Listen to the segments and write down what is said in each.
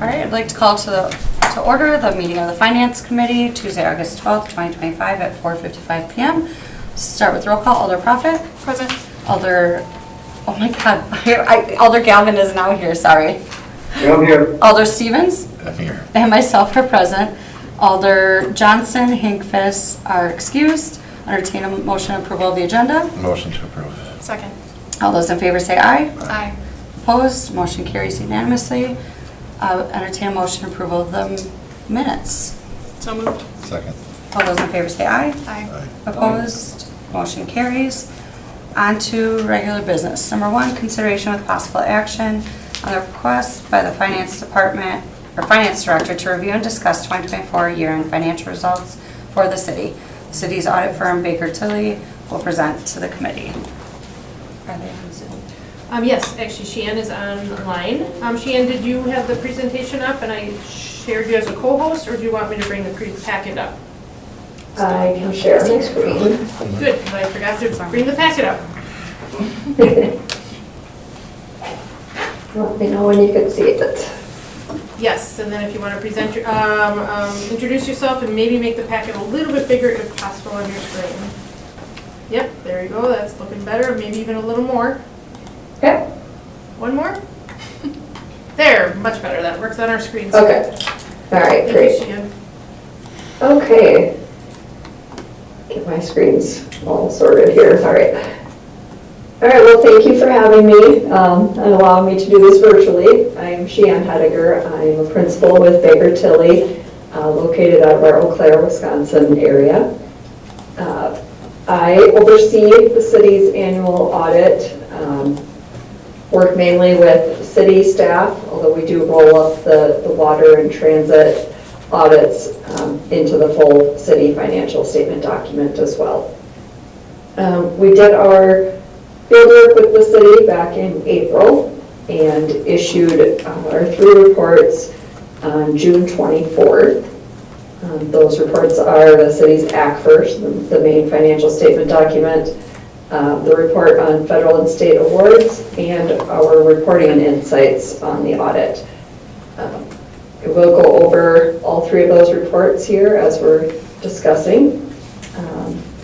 All right, I'd like to call to order the meeting of the Finance Committee, Tuesday, August 12th, 2025 at 4:55 p.m. Start with roll call. Alder Prophet. Present. Alder, oh my God, Alder Galvin is now here, sorry. Yeah, I'm here. Alder Stevens. I'm here. And myself are present. Alder Johnson, Hinkfist are excused. Entertain a motion approval of the agenda. Motion to approve. Second. All those in favor say aye. Aye. Opposed, motion carries unanimously. Entertain a motion approval of the minutes. So moved. Second. All those in favor say aye. Aye. Opposed, motion carries. On to regular business. Number 1, consideration with possible action on the request by the Finance Department or Finance Director to review and discuss 2024 year-end financial results for the city. The city's audit firm Baker Tilly will present to the committee. Are they on Zoom? Yes, actually Sheehan is online. Sheehan, did you have the presentation up and I shared you as a co-host, or do you want me to bring the packet up? I can share my screen. Good, because I forgot to bring the packet up. Let me know when you can see it. Yes, and then if you want to present your, introduce yourself and maybe make the packet a little bit bigger if possible on your screen. Yep, there you go, that's looking better, maybe even a little more. Okay. One more? There, much better, that works on our screens. Okay. All right, Thank you, great. Sheehan. Okay. Get my screens all sorted here. All right. All right, well, thank you for having me and allowing me to do this virtually. I'm Sheehan Hediger. I'm a principal with Baker Tilly, located out of our Eau Claire, Wisconsin area. I oversee the city's annual audit, work mainly with city staff, although we do roll up the water and transit audits into the full city financial statement document as well. We did our fieldwork with the city back in April and issued our 3 reports on June 24th. Those reports are the city's ACFIRS, the main financial statement document, the report on federal and state awards, and our reporting and insights on the audit. We'll go over all 3 of those reports here as we're discussing.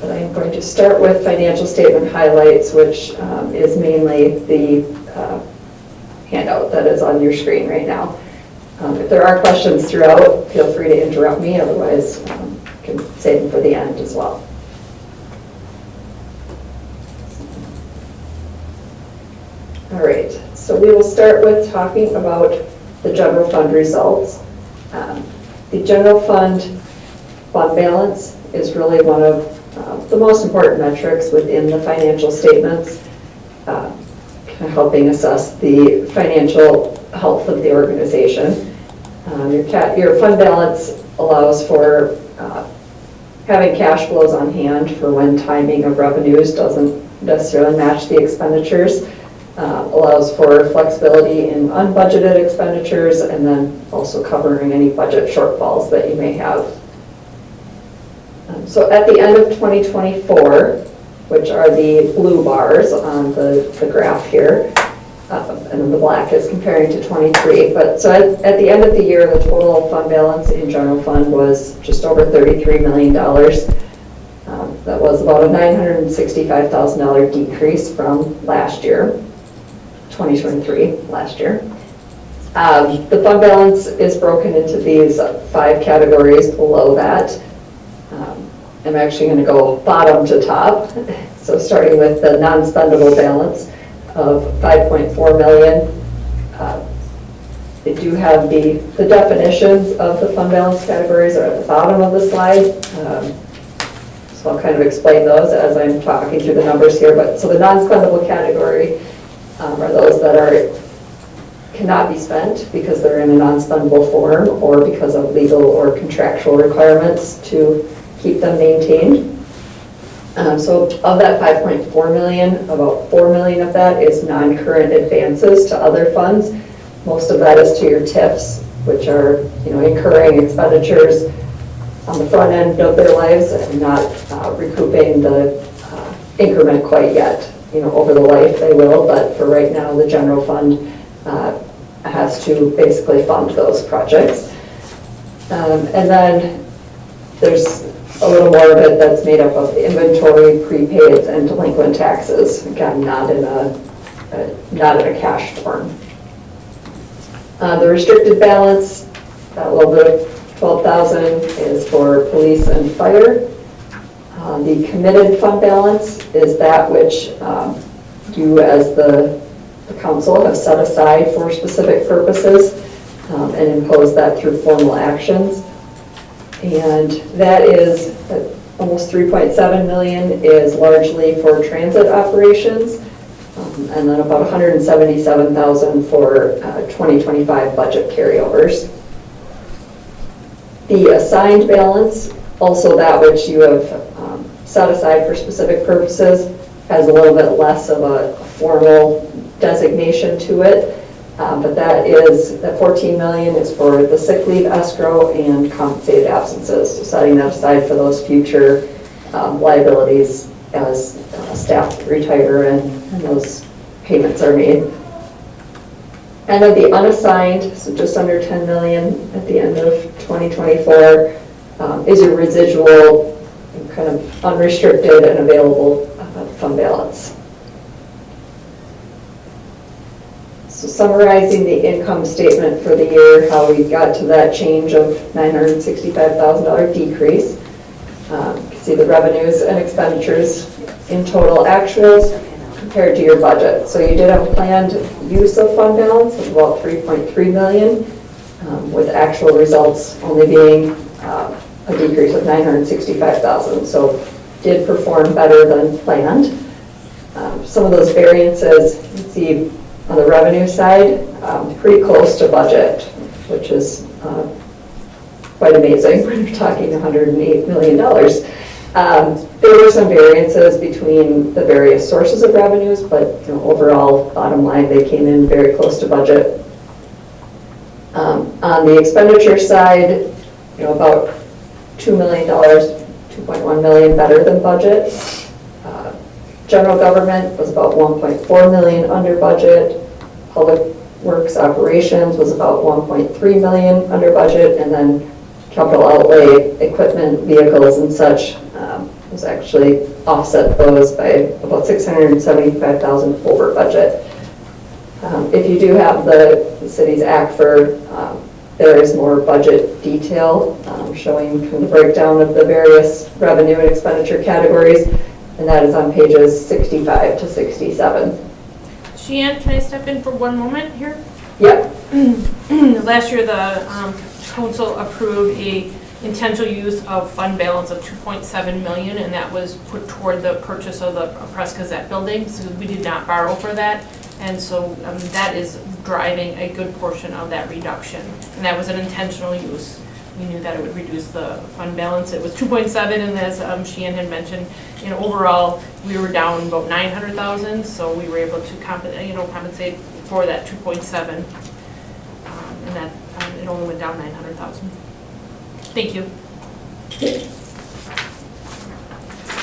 But I'm going to start with financial statement highlights, which is mainly the handout that is on your screen right now. If there are questions throughout, feel free to interrupt me, otherwise you can save them for the end as well. All right, so we will start with talking about the general fund results. The general fund balance is really one of the most important metrics within the financial statements, kind of helping assess the financial health of the organization. Your fund balance allows for having cash flows on hand for when timing of revenues doesn't necessarily match the expenditures. Allows for flexibility in unbudgeted expenditures, and then also covering any budget shortfalls that you may have. So at the end of 2024, which are the blue bars on the graph here, and then the black is comparing to 23. But so at the end of the year, the total fund balance in general fund was just over $33 million. That was about a $965,000 decrease from last year. 2023, last year. The fund balance is broken into these 5 categories below that. I'm actually going to go bottom to top. So starting with the non-spendable balance of $5.4 million. They do have the definitions of the fund balance categories are at the bottom of the slide. So I'll kind of explain those as I'm talking through the numbers here. But so the non-spendable category are those that cannot be spent because they're in a non-spendable form or because of legal or contractual requirements to keep them maintained. So of that $5.4 million, about $4 million of that is non-current advances to other funds. Most of that is to your TIFs, which are incurring expenditures on the front end of their lives and not recouping the increment quite yet. Over the life they will, but for right now, the general fund has to basically fund those projects. And then there's a little more of it that's made up of inventory, prepaids, and delinquent taxes. Again, not in a cash form. The restricted balance, that little bit of 12,000 is for police and fire. The committed fund balance is that which you as the council have set aside for specific purposes and impose that through formal actions. And that is almost 3.7 million is largely for transit operations, and then about 177,000 for 2025 budget carryovers. The assigned balance, also that which you have set aside for specific purposes, has a little bit less of a formal designation to it. But that 14 million is for the sick leave escrow and compensated absences. So setting that aside for those future liabilities as staff retire and those payments are made. And then the unassigned, so just under 10 million at the end of 2024, is your residual kind of unrestricted and available fund balance. So summarizing the income statement for the year, how we got to that change of $965,000 decrease. You can see the revenues and expenditures in total actuals compared to your budget. So you did have a planned use of fund balance of about 3.3 million, with actual results only being a decrease of 965,000. So did perform better than planned. Some of those variances, you can see on the revenue side, pretty close to budget, which is quite amazing when you're talking $108 million. There were some variances between the various sources of revenues, but overall, bottom line, they came in very close to budget. On the expenditure side, about $2 million, 2.1 million better than budget. General government was about 1.4 million under budget. Public works operations was about 1.3 million under budget, and then capital outlay, equipment, vehicles, and such was actually offset those by about 675,000 over budget. If you do have the city's ACFR, there is more budget detail showing kind of the breakdown of the various revenue and expenditure categories, and that is on pages 65 to 67. Sheehan, can I step in for one moment here? Yep. Last year, the council approved a intentional use of fund balance of 2.7 million, and that was put toward the purchase of the Press Gazette building, so we did not borrow for that. And so that is driving a good portion of that reduction. And that was an intentional use. We knew that it would reduce the fund balance. It was 2.7, and as Sheehan had mentioned, overall, we were down about 900,000, so we were able to compensate for that 2.7, and that it only went down 900,000. Thank you.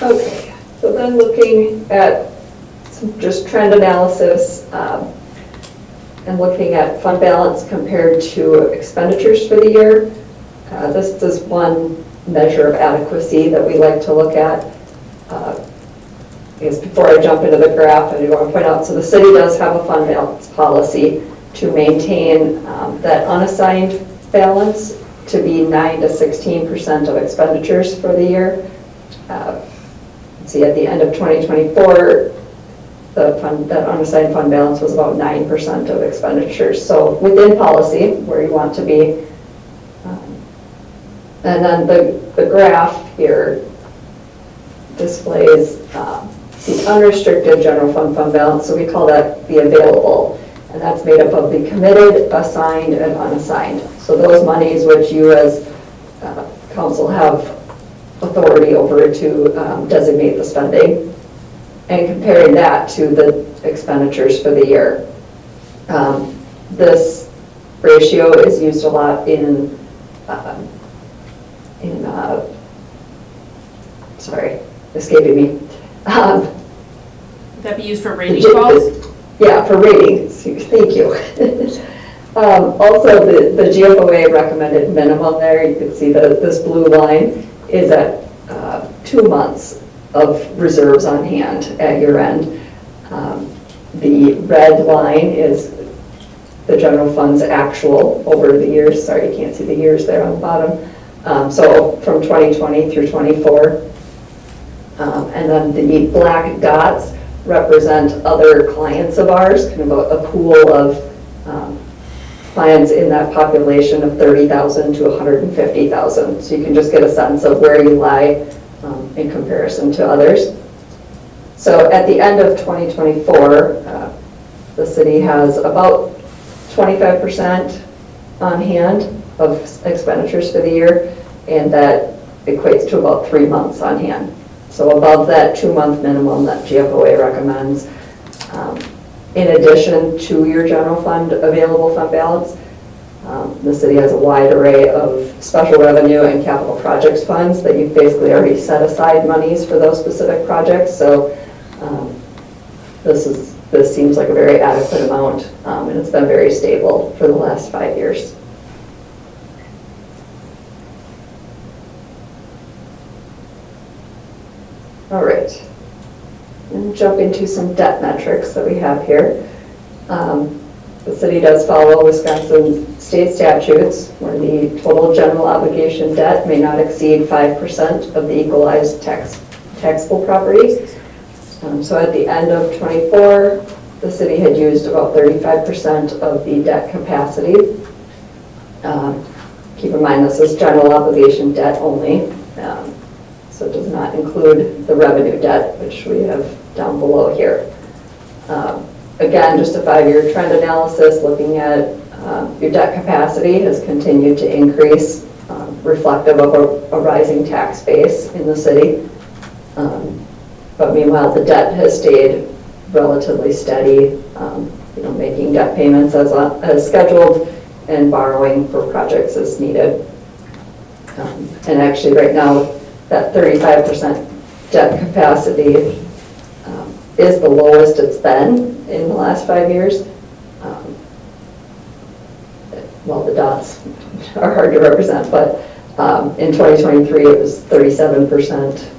Okay, so then looking at some just trend analysis and looking at fund balance compared to expenditures for the year. This is one measure of adequacy that we like to look at. Because before I jump into the graph, I do want to point out, so the city does have a fund balance policy to maintain that unassigned balance to be 9 to 16% of expenditures for the year. See, at the end of 2024, that unassigned fund balance was about 9% of expenditures. So within policy, where you want to be. And then the graph here displays the unrestricted general fund balance. So we call that the available. And that's made up of the committed, assigned, and unassigned. So those monies which you as council have authority over to designate the spending, and comparing that to the expenditures for the year. This ratio is used a lot in sorry, escaping me. Would that be used for rating calls? Yeah, for ratings. Thank you. Also, the GFOA recommended minimum there, you can see that this blue line is at 2 months of reserves on hand at year end. The red line is the general fund's actual over the years. Sorry, you can't see the years there on the bottom. So from 2020 through 24. And then the black dots represent other clients of ours, kind of a pool of clients in that population of 30,000 to 150,000. So you can just get a sense of where you lie in comparison to others. So at the end of 2024, the city has about 25% on hand of expenditures for the year, and that equates to about 3 months on hand. So above that 2-month minimum that GFOA recommends. In addition to your general fund available fund balance, the city has a wide array of special revenue and capital projects funds that you've basically already set aside monies for those specific projects. So this seems like a very adequate amount, and it's been very stable for the last 5 years. All right, and jump into some debt metrics that we have here. The city does follow Wisconsin state statutes where the total general obligation debt may not exceed 5% of the equalized taxable property. So at the end of 24, the city had used about 35% of the debt capacity. Keep in mind this is general obligation debt only. So it does not include the revenue debt, which we have down below here. Again, just a 5-year trend analysis looking at your debt capacity has continued to increase, reflective of a rising tax base in the city. But meanwhile, the debt has stayed relatively steady, making debt payments as scheduled and borrowing for projects as needed. And actually right now, that 35% debt capacity is the lowest it's been in the last 5 years. Well, the dots are hard to represent, but in 2023 it was 37%.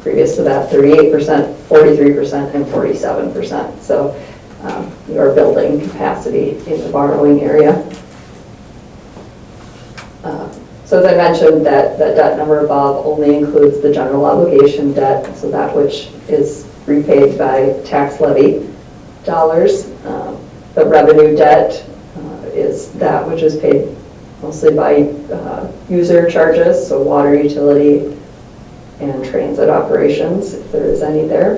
Previous to that, 38%, 43%, and 47%. So you are building capacity in the borrowing area. So as I mentioned, that debt number above only includes the general obligation debt, so that which is repaid by tax levy dollars. The revenue debt is that which is paid mostly by user charges, so water, utility, and transit operations, if there is any there.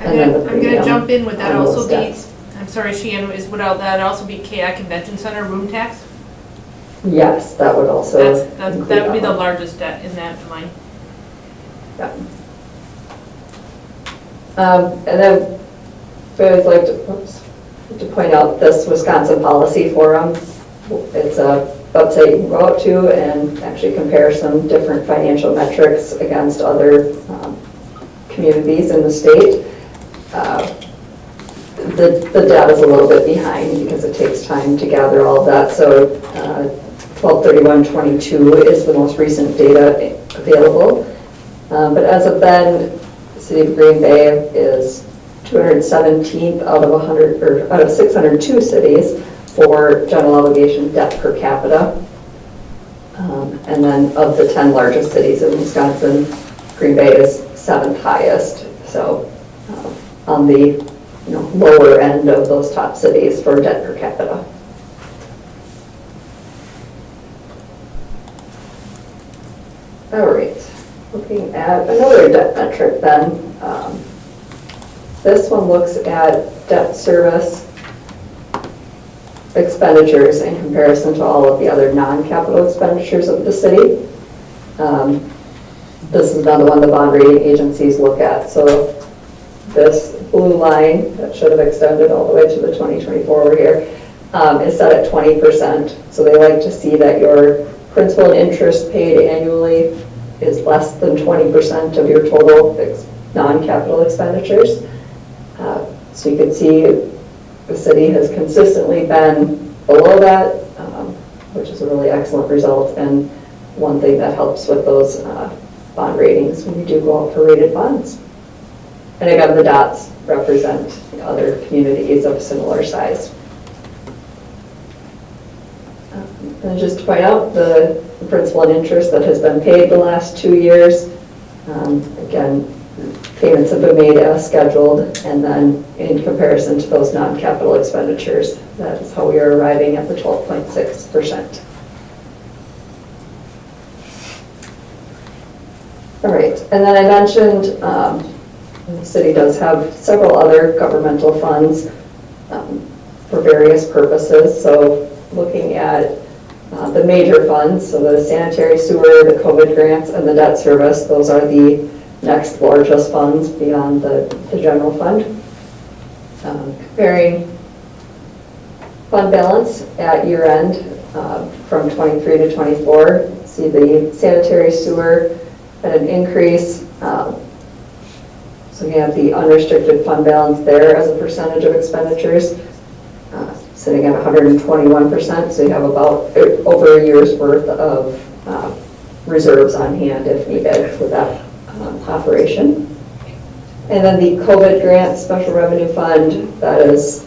I'm going to jump in. Would that also be, I'm sorry, Sheehan, would that also be KI Convention Center room tax? Yes, that would also. That would be the largest debt in that line. Yeah. And then I always like to point out this Wisconsin Policy Forum. It's a website you can go out to and actually compare some different financial metrics against other communities in the state. The data is a little bit behind because it takes time to gather all of that. So 12/31/22 is the most recent data available. But as of then, the city of Green Bay is 217th out of 602 cities for general obligation debt per capita. And then of the 10 largest cities in Wisconsin, Green Bay is 7th highest. So on the lower end of those top cities for debt per capita. All right, looking at another debt metric then. This one looks at debt service expenditures in comparison to all of the other non-capital expenditures of the city. This is another one the bond rating agencies look at. So this blue line that should have extended all the way to the 2024 over here is set at 20%. So they like to see that your principal and interest paid annually is less than 20% of your total non-capital expenditures. So you can see the city has consistently been below that, which is a really excellent result, and one thing that helps with those bond ratings when you do go out for rated bonds. And again, the dots represent other communities of similar size. And just to point out, the principal and interest that has been paid the last 2 years, again, payments have been made as scheduled, and then in comparison to those non-capital expenditures, that is how we are arriving at the 12.6%. All right, and then I mentioned the city does have several other governmental funds for various purposes. So looking at the major funds, so the sanitary sewer, the COVID grants, and the debt service, those are the next largest funds beyond the general fund. Comparing fund balance at year end from 23 to 24, see the sanitary sewer had an increase. So you have the unrestricted fund balance there as a percentage of expenditures, sitting at 121%. So you have about over a year's worth of reserves on hand if needed for that operation. And then the COVID grant special revenue fund, that is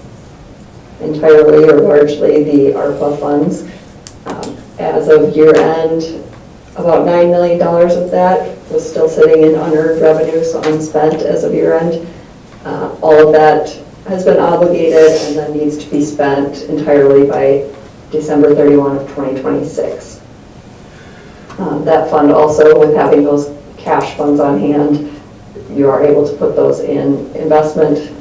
entirely or largely the ARPA funds. As of year end, about $9 million of that was still sitting in unearned revenue, so unspent as of year end. All of that has been obligated and then needs to be spent entirely by December 31 of 2026. That fund also, with having those cash funds on hand, you are able to put those in investment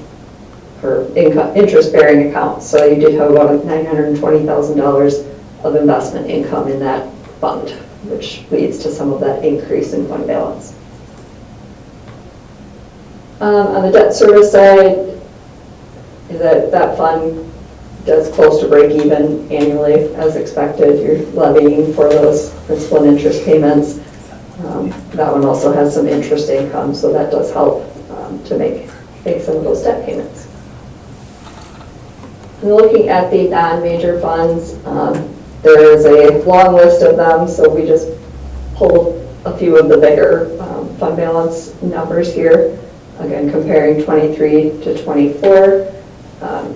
or interest-bearing accounts. So you did have about $920,000 of investment income in that fund, which leads to some of that increase in fund balance. On the debt service side, that fund does close to break even annually as expected. You're levying for those principal and interest payments. That one also has some interest income, so that does help to make some of those debt payments. And looking at the non-major funds, there is a long list of them, so we just pulled a few of the bigger fund balance numbers here. Again, comparing 23 to 24.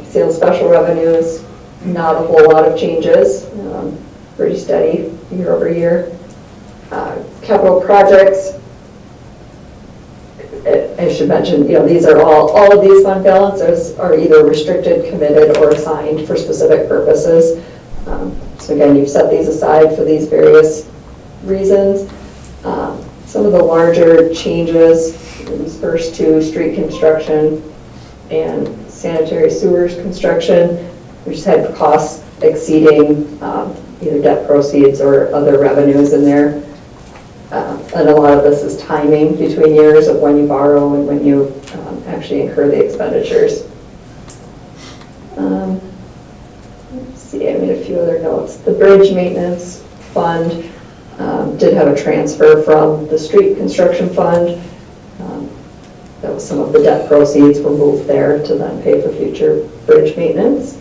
Sales special revenues, not a whole lot of changes, pretty steady year over year. Capital projects, I should mention, these are all of these fund balances are either restricted, committed, or assigned for specific purposes. So again, you've set these aside for these various reasons. Some of the larger changes, these first two, street construction and sanitary sewers construction, we just had costs exceeding either debt proceeds or other revenues in there. And a lot of this is timing between years of when you borrow and when you actually incur the expenditures. Let's see, I made a few other notes. The bridge maintenance fund did have a transfer from the street construction fund. That was some of the debt proceeds were moved there to then pay for future bridge maintenance.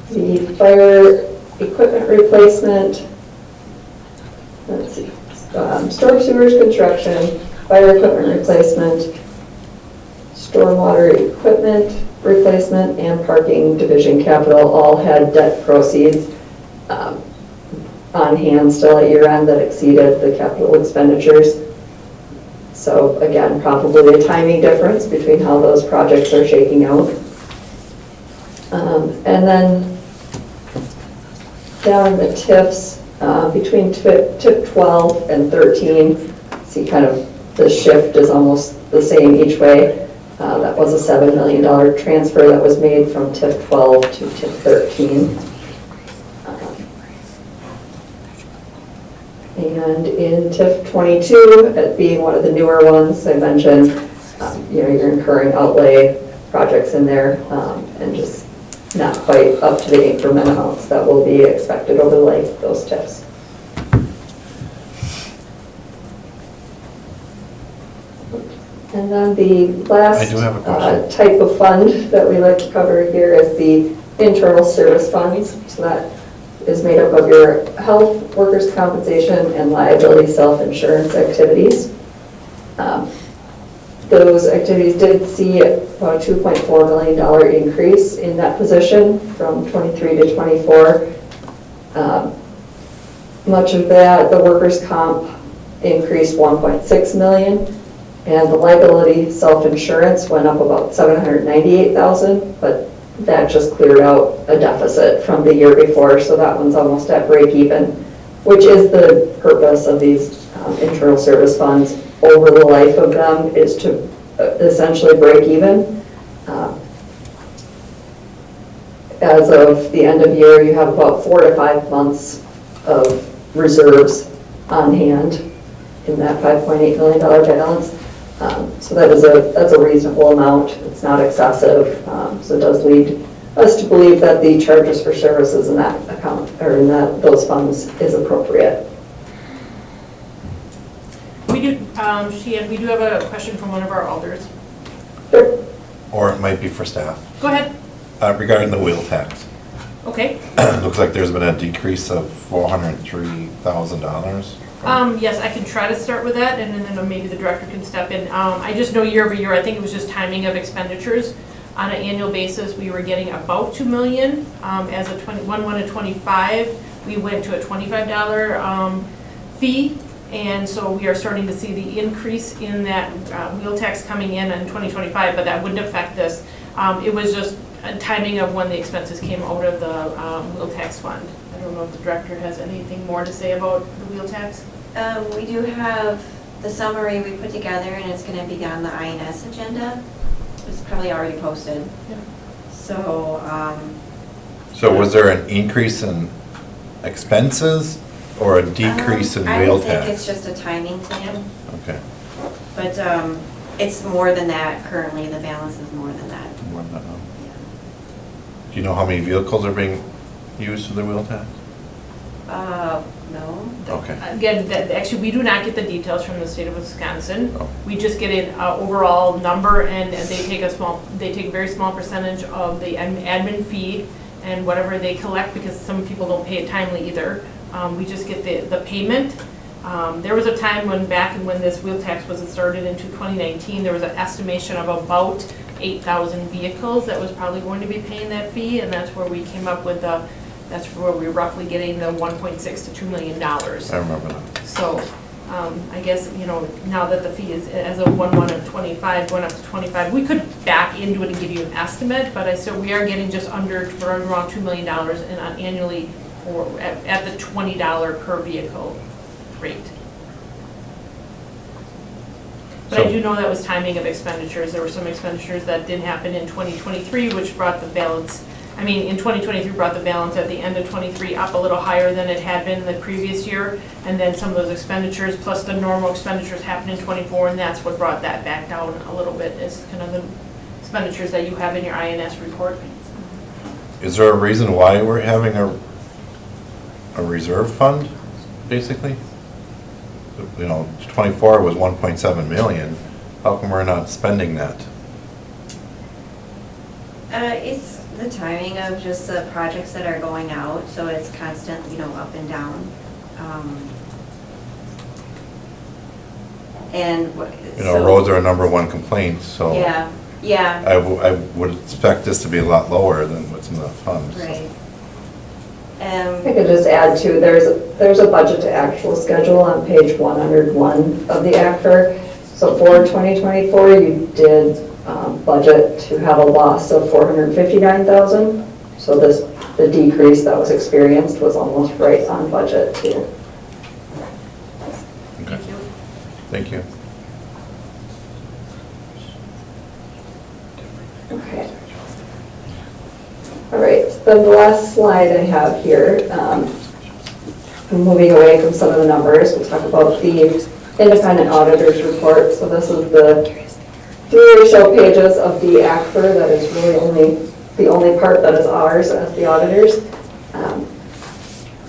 The fire equipment replacement, let's see, storm sewers construction, fire equipment replacement, stormwater equipment replacement, and parking division capital all had debt proceeds on hand still at year end that exceeded the capital expenditures. So again, probably a timing difference between how those projects are shaking out. And then down in the TIFs, between TIF 12 and 13, see kind of the shift is almost the same each way. That was a $7 million transfer that was made from TIF 12 to TIF 13. And in TIF 22, being one of the newer ones, I mentioned, you're incurring outlay projects in there and just not quite up to the increment amounts that will be expected over the life of those TIFs. And then the last I do have a question. type of fund that we like to cover here is the internal service funds. So that is made up of your health, workers' compensation, and liability self-insurance activities. Those activities did see about a $2.4 million increase in that position from 23 to 24. Much of that, the workers' comp increased 1.6 million, and the liability self-insurance went up about 798,000, but that just cleared out a deficit from the year before, so that one's almost at break even, which is the purpose of these internal service funds over the life of them, is to essentially break even. As of the end of year, you have about 4 to 5 months of reserves on hand in that $5.8 million balance. So that's a reasonable amount. It's not excessive. So it does lead us to believe that the charges for services in that account or in those funds is appropriate. We do, Sheehan, we do have a question from one of our alders. Sure. Or it might be for staff. Go ahead. Regarding the wheel tax. Okay. Looks like there's been a decrease of $403,000. Yes, I can try to start with that, and then maybe the director can step in. I just know year over year, I think it was just timing of expenditures. On an annual basis, we were getting about 2 million. As a 1/1/25, we went to a $25 fee, and so we are starting to see the increase in that wheel tax coming in 2025, but that wouldn't affect this. It was just a timing of when the expenses came out of the wheel tax fund. I don't know if the director has anything more to say about the wheel tax? We do have the summary we put together, and it's going to be on the INS agenda. It's probably already posted. Yeah. So, So was there an increase in expenses or a decrease in I wheel don't think it's tax? just a timing thing, Okay. but it's more than that currently. The balance is more than that. More than that, no. Do you know how many vehicles are being used for the wheel tax? No. Okay. Again, actually, we do not get the details from the state of Wisconsin. Oh. We just get an overall number, and they take a very small percentage of the admin fee and whatever they collect, because some people don't pay it timely either. We just get the payment. There was a time when this wheel tax was started in 2019, there was an estimation of about 8,000 vehicles that was probably going to be paying that fee, and that's where we came up with that's where we're roughly getting the 1.6 to $2 million. I remember that. So, I guess, now that the fee is, as of 1/1/25, going up to 25, we could back into it and give you an estimate, but we are getting just around $2 million annually, or at the $20 per vehicle rate. But I So- do know that was timing of expenditures. There were some expenditures that didn't happen in 2023, which brought the balance, in 2023 brought the balance at the end of 23 up a little higher than it had been the previous year. And then some of those expenditures, plus the normal expenditures happened in 24, and that's what brought that back down a little bit, is kind of the expenditures that you have in your INS report. Is there a reason why we're having a reserve fund, basically? 24 was 1.7 million. How come we're not spending that? It's the timing of just the projects that are going out, so it's constant, up and down. And so, Roads are a #1 complaint, so. Yeah, I would expect this to be a lot lower than what's in the funds. right. I could just add too, there's a budget to actual schedule on page 101 of the ACFR. So for 2024, you did budget to have a loss of 459,000. So the decrease that was experienced was almost right on budget too. Okay. Thank you. Okay. All right, then the last slide I have here, I'm moving away from some of the numbers. We'll talk about the independent auditor's report. So this is the 3 or so pages of the ACFR that is really the only part that is ours as the auditors.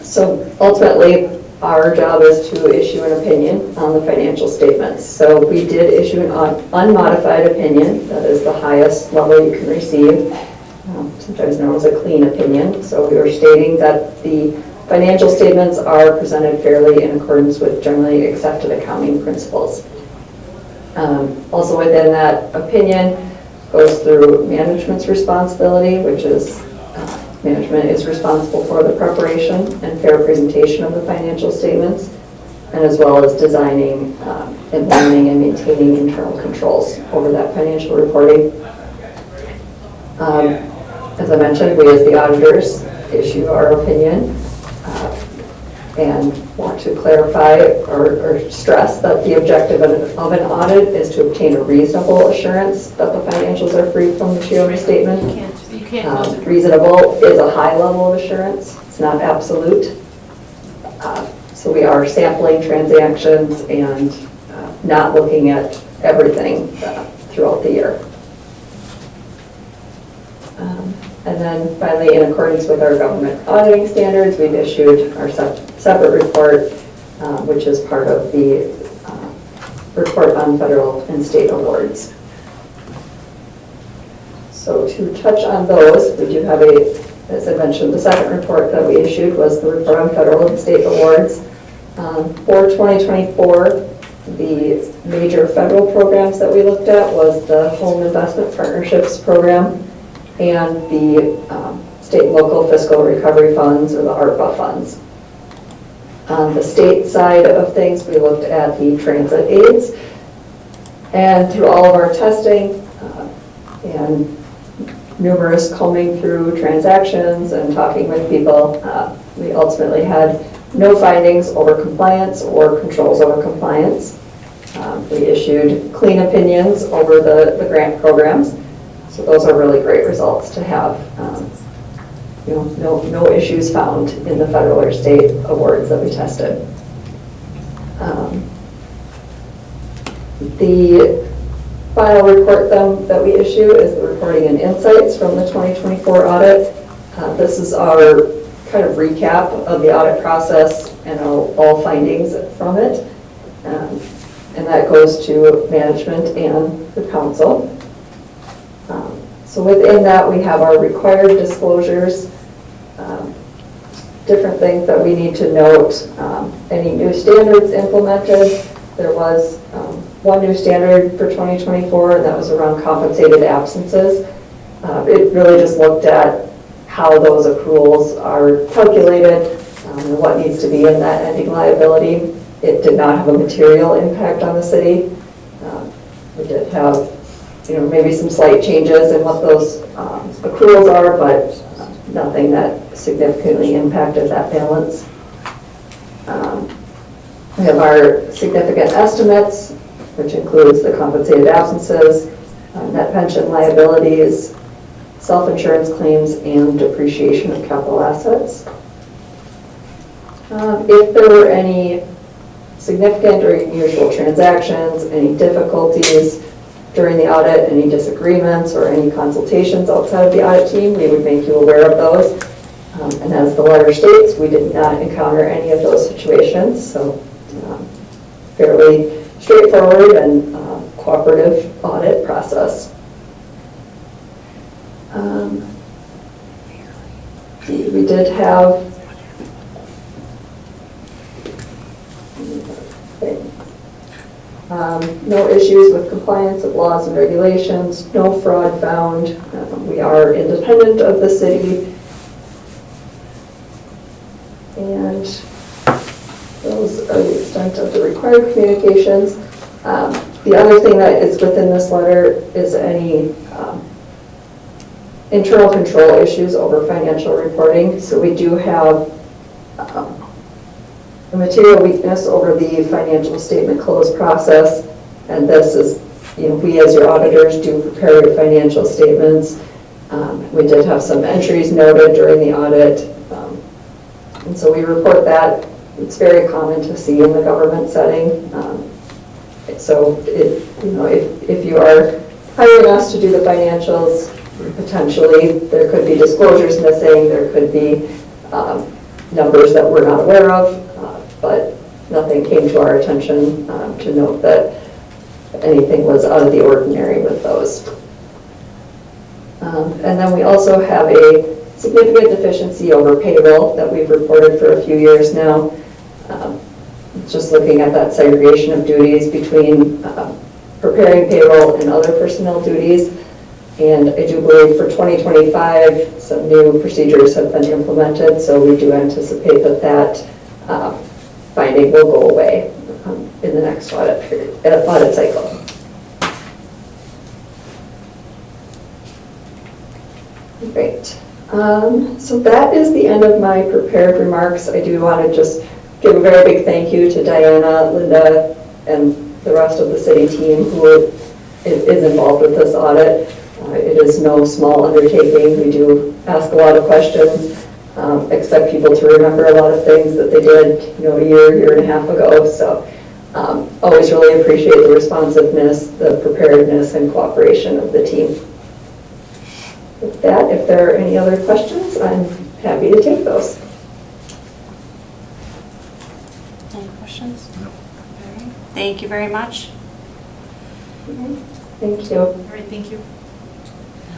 So ultimately, our job is to issue an opinion on the financial statements. So we did issue an unmodified opinion. That is the highest level you can receive, sometimes known as a clean opinion. So we are stating that the financial statements are presented fairly in accordance with generally accepted accounting principles. Also within that opinion goes through management's responsibility, which is management is responsible for the preparation and fair presentation of the financial statements, and as well as designing, implementing, and maintaining internal controls over that financial reporting. As I mentioned, we as the auditors issue our opinion and want to clarify or stress that the objective of an audit is to obtain a reasonable assurance that the financials are free from material misstatement. You can't. Reasonable is a high level of assurance. It's not absolute. So we are sampling transactions and not looking at everything throughout the year. And then finally, in accordance with our government auditing standards, we've issued our separate report, which is part of the report on federal and state awards. So to touch on those, we do have as I mentioned, the second report that we issued was the report on federal and state awards. For 2024, the major federal programs that we looked at was the Home Investment Partnerships Program and the state and local fiscal recovery funds, or the ARPA funds. On the state side of things, we looked at the transit aids, and through all of our testing and numerous combing through transactions and talking with people, we ultimately had no findings over compliance or controls over compliance. We issued clean opinions over the grant programs. So those are really great results to have. No issues found in the federal or state awards that we tested. The final report that we issue is the reporting and insights from the 2024 audit. This is our kind of recap of the audit process and all findings from it. And that goes to management and the council. So within that, we have our required disclosures, different things that we need to note, any new standards implemented. There was one new standard for 2024, and that was around compensated absences. It really just looked at how those accruals are calculated and what needs to be in that ending liability. It did not have a material impact on the city. We did have maybe some slight changes in what those accruals are, but nothing that significantly impacted that balance. We have our significant estimates, which includes the compensated absences, net pension liabilities, self-insurance claims, and depreciation of capital assets. If there were any significant or unusual transactions, any difficulties during the audit, any disagreements or any consultations outside of the audit team, we would make you aware of those. And as the letter states, we did not encounter any of those situations, so fairly straightforward and cooperative audit process. We did have no issues with compliance of laws and regulations, no fraud found. We are independent of the city. And those are the extent of the required communications. The other thing that is within this letter is any internal control issues over financial reporting. So we do have a material weakness over the financial statement close process, and this is, we as your auditors do prepare your financial statements. We did have some entries noted during the audit, and so we report that. It's very common to see in the government setting. So if you are hiring us to do the financials, potentially there could be disclosures missing, there could be numbers that we're not aware of. but nothing came to our attention to note that anything was out of the ordinary with those. And then we also have a significant deficiency over payroll that we've reported for a few years now. Just looking at that segregation of duties between preparing payroll and other personnel duties. And I do believe for 2025, some new procedures have been implemented, so we do anticipate that that finding will go away in the next audit cycle. Great. So that is the end of my prepared remarks. I do want to just give a very big thank you to Diana, Linda, and the rest of the city team who is involved with this audit. It is no small undertaking. We do ask a lot of questions, expect people to remember a lot of things that they did, a year and a half ago. So always really appreciate the responsiveness, the preparedness, and cooperation of the team. With that, if there are any other questions, I'm happy to take those. Any questions? No. All right. Thank you very much. Thank you. All right, thank you.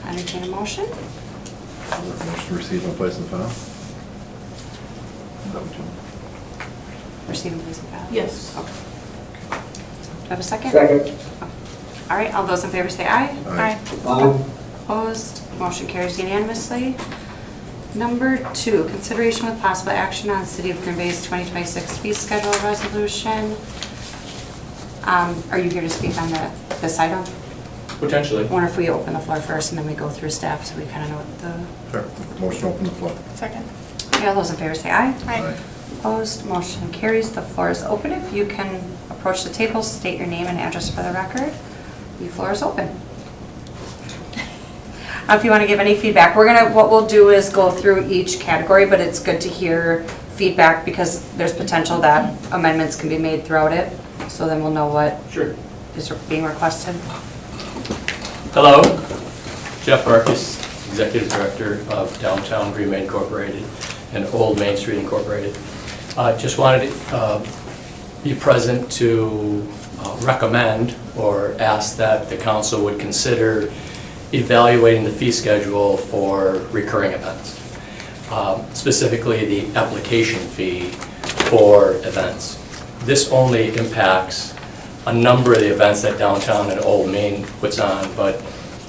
Entertain a motion? Motion to receive and place in file? Is that what you want? Receive and place in file? Yes. Okay. Do you have a second? Second. All right, all those in favor say aye. Aye. Opposed, motion carries unanimously. Number 2, consideration with possible action on City of Green Bay's 2026 fee schedule resolution. Are you here to speak on this item? Potentially. I wonder if we open the floor first and then we go through staff so we kind of know what the... Sure. Motion to open the floor. Second. Okay, all those in favor say aye. Aye. Opposed, motion carries. The floor is open. If you can approach the table, state your name and address for the record. The floor is open. If you want to give any feedback, what we'll do is go through each category, but it's good to hear feedback because there's potential that amendments can be made throughout it. So then we'll know what Sure. is being requested. Hello, Jeff Marcus, Executive Director of Downtown Green Bay Incorporated and Old Main Street Incorporated. Just wanted to be present to recommend or ask that the council would consider evaluating the fee schedule for recurring events, specifically the application fee for events. This only impacts a number of the events that Downtown and Old Main puts on, but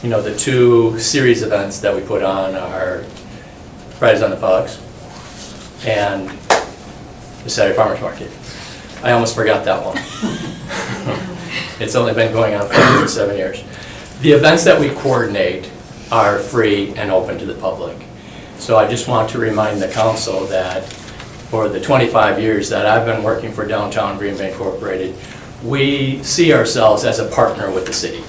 the 2 series events that we put on are Fridays on the Fogs and the Saturday Farmers Market. I almost forgot that one. It's only been going on for 7 years. The events that we coordinate are free and open to the public. So I just want to remind the council that for the 25 years that I've been working for Downtown Green Bay Incorporated, we see ourselves as a partner with the city.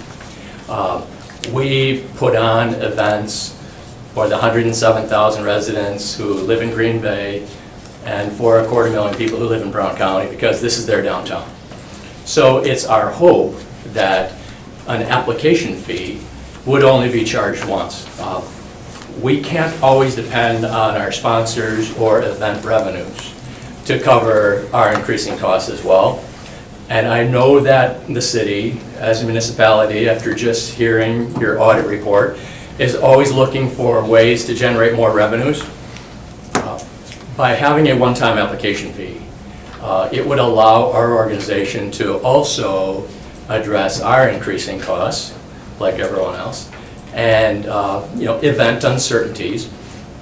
We put on events for the 107,000 residents who live in Green Bay and for 250,000 people who live in Brown County because this is their downtown. So it's our hope that an application fee would only be charged once. We can't always depend on our sponsors or event revenues to cover our increasing costs as well. And I know that the city, as a municipality, after just hearing your audit report, is always looking for ways to generate more revenues. By having a one-time application fee, it would allow our organization to also address our increasing costs, like everyone else, and event uncertainties.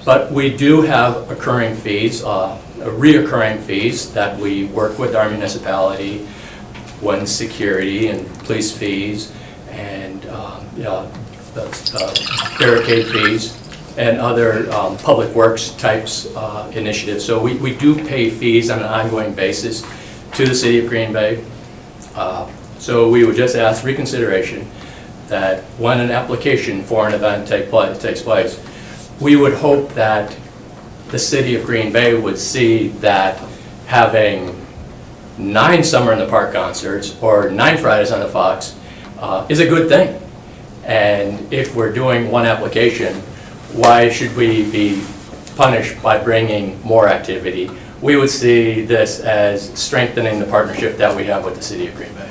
But we do have occurring fees, reoccurring fees that we work with our municipality when security and police fees and barricade fees and other public works types initiatives. So we do pay fees on an ongoing basis to the city of Green Bay. So we would just ask reconsideration that when an application for an event takes place, we would hope that the city of Green Bay would see that having 9 Summer in the Park concerts or 9 Fridays on the Fox is a good thing. And if we're doing one application, why should we be punished by bringing more activity we would see this as strengthening the partnership that we have with the city of Green Bay.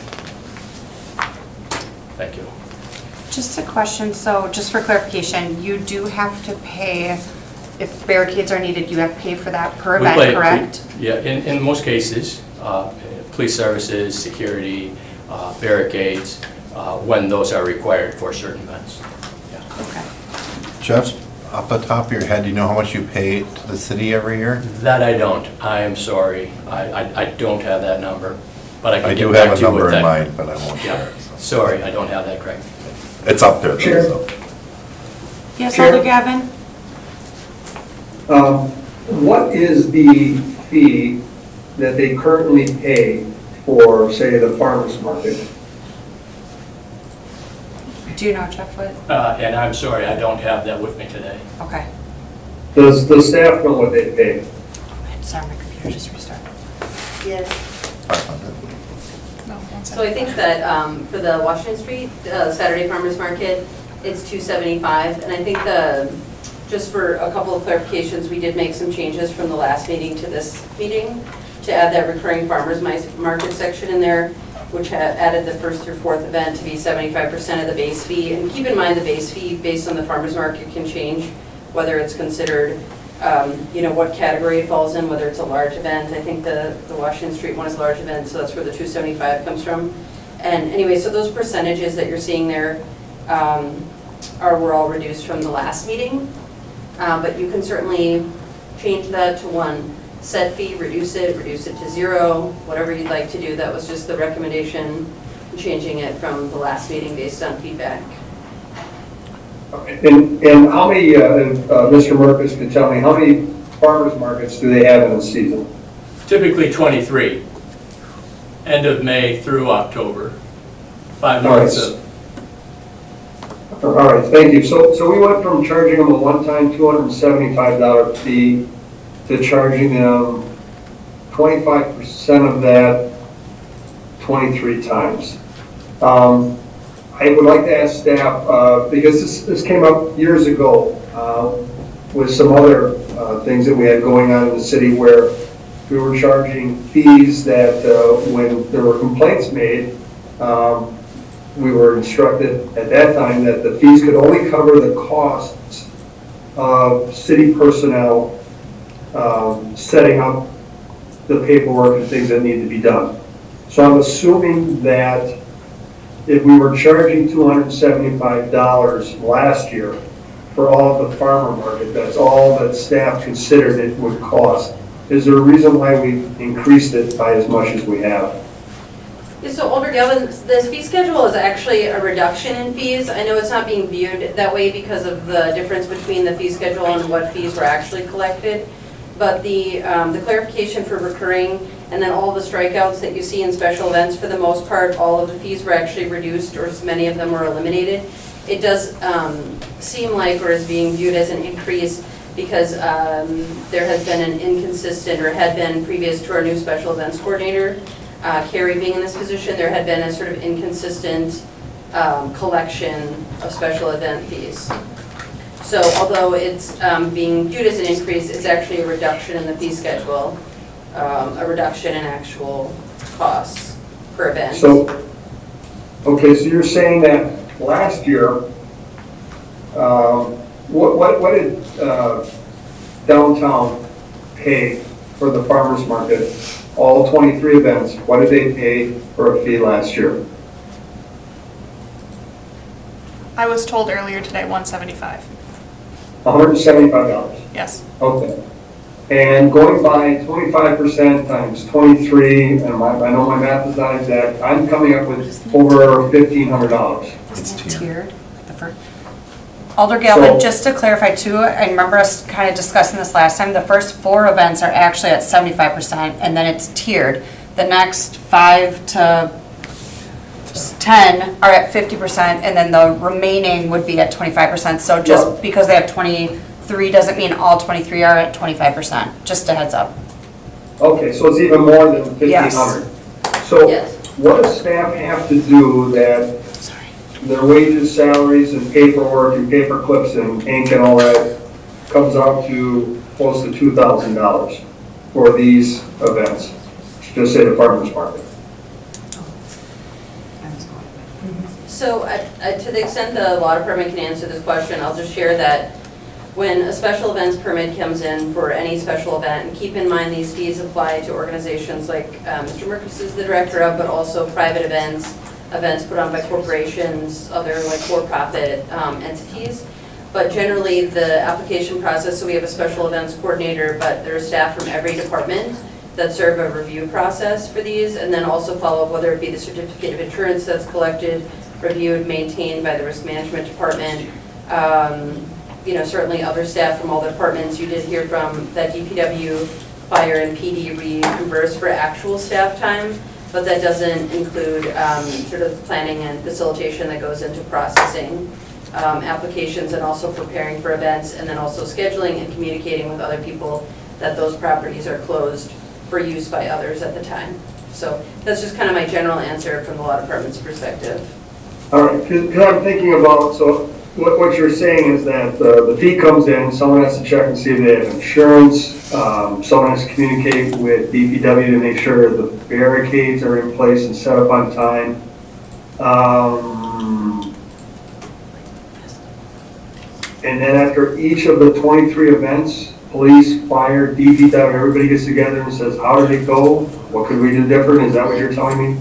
Thank you. Just a question, so just for clarification, you do have to pay, if barricades are needed, you have to pay for that per We event, play- correct? Yeah, in most cases, police services, security, barricades, when those are required for certain events. Yeah. Okay. Jeff, off the top of your head, do you know how much you pay to the city every year? That I don't. I am sorry. I don't have that number, but I I can do get back have a to you with number in that. mind, but I won't share Yeah, it. so. sorry, I don't have that correct. It's up there, Chair. though, so. Yes, Chair. Alder Gavin? What is the fee that they currently pay for, say, the farmer's market? Do you know, Jeff, what? And I'm sorry, I don't have that with me today. Okay. Does the staff know what they pay? Sorry, my computer just restarted. Yes, 500. No, one so I think that for the Washington Street Saturday Farmers Market, it's $275. And I think just for a couple of clarifications, we did make some changes from the last meeting to this meeting to add that recurring farmers market section in there, which added the first through fourth event to be 75% of the base fee. And keep in mind, the base fee based on the farmers market can change, whether it's considered, what category it falls in, whether it's a large event. I think the Washington Street one is a large event, so that's where the $275 comes from. And anyway, so those percentages that you're seeing there were all reduced from the last meeting. But you can certainly change that to one set fee, reduce it to zero, whatever you'd like to do. That was just the recommendation, changing it from the last meeting based on feedback. And how many, Mr. Merkus could tell me, how many farmers markets do they have in a season? Typically 23, end of May through October, 5 All right. months of, All right, thank you. So we went from charging them a one-time $275 fee to charging them 25% of that 23 times. I would like to ask staff, because this came up years ago with some other things that we had going on in the city where we were charging fees that when there were complaints made, we were instructed at that time that the fees could only cover the costs of city personnel setting up the paperwork and things that need to be done. So I'm assuming that if we were charging $275 last year for all of the farmer market, that's all that staff considered it would cost. Is there a reason why we increased it by as much as we have? Yeah, so Alder Galvin, this fee schedule is actually a reduction in fees. I know it's not being viewed that way because of the difference between the fee schedule and what fees were actually collected. But the clarification for recurring and then all the strikeouts that you see in special events, for the most part, all of the fees were actually reduced or many of them were eliminated. It does seem like, or is being viewed as an increase because there has been an inconsistent, or had been previous to our new special events coordinator, Carrie being in this position, there had been a sort of inconsistent collection of special event fees. So although it's being viewed as an increase, it's actually a reduction in the fee schedule, a reduction in actual costs per event. So, okay, so you're saying that last year, what did downtown pay for the farmer's market? All 23 events, what did they pay for a fee last year? I was told earlier today, $175. $175. Yes. Okay. And going by 25% times 23, and I know my math is not exact, I'm coming up with over $1,500. Isn't it tiered? The first. Alder Galvin, So- just to clarify too, I remember us kind of discussing this last time, the first 4 events are actually at 75% and then it's tiered. The next 5 to 10 are at 50% and then the remaining would be at 25%. So Right. just because they have 23 doesn't mean all 23 are at 25%, just a heads up. Okay, so it's even more than Yes. $1,500. So Yes. what does staff have to do that their wages, salaries, and paperwork, and paper clips, and ink, and all that comes out to close to $2,000? for these events? Just say the farmer's market. So to the extent the law department can answer this question, I'll just share that when a special events permit comes in for any special event, and keep in mind these fees apply to organizations like Mr. Merkus is the director of, but also private events, events put on by corporations, other like for-profit entities. But generally, the application process, so we have a special events coordinator, but there are staff from every department that serve a review process for these, and then also follow up whether it be the certificate of insurance that's collected, reviewed, maintained by the risk management department. Certainly other staff from all the departments. You did hear from that DPW, fire, and PD reimburse for actual staff time, but that doesn't include sort of planning and facilitation that goes into processing applications and also preparing for events, and then also scheduling and communicating with other people that those properties are closed for use by others at the time. So that's just kind of my general answer from the law department's perspective. All right, because I'm thinking about, so what you're saying is that the fee comes in, someone has to check and see if they have insurance, someone has to communicate with DPW to make sure the barricades are in place and set up on time. And then after each of the 23 events, police, fire, DPW, everybody gets together and says, how did it go? What could we do different? Is that what you're telling me?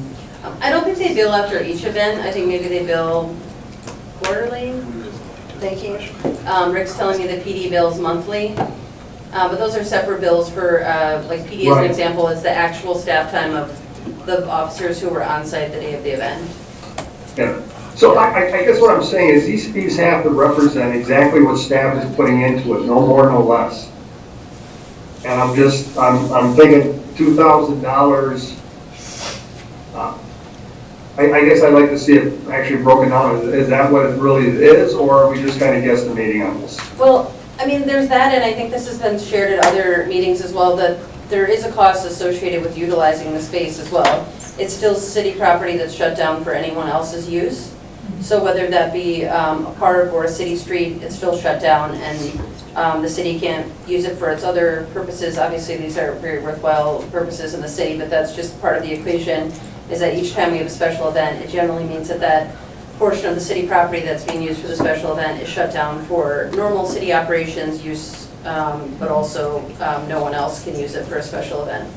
I don't think they bill after each event. I think maybe they bill quarterly. Thank you. Rick's telling me the PD bills monthly. But those are separate bills for, like PD as an Right. example, it's the actual staff time of the officers who were on site the day of the event. Yeah. So I guess what I'm saying is these fees have to represent exactly what staff is putting into it, no more, no less. And I'm thinking $2,000. I guess I'd like to see it actually broken down. Is that what it really is, or are we just kind of guesstimating on this? Well, I mean, there's that, and I think this has been shared at other meetings as well, that there is a cost associated with utilizing the space as well. It's still city property that's shut down for anyone else's use. So whether that be a park or a city street, it's still shut down, and the city can't use it for its other purposes. Obviously, these are very worthwhile purposes in the city, but that's just part of the equation, is that each time we have a special event, it generally means that that portion of the city property that's being used for the special event is shut down for normal city operations use, but also no one else can use it for a special event.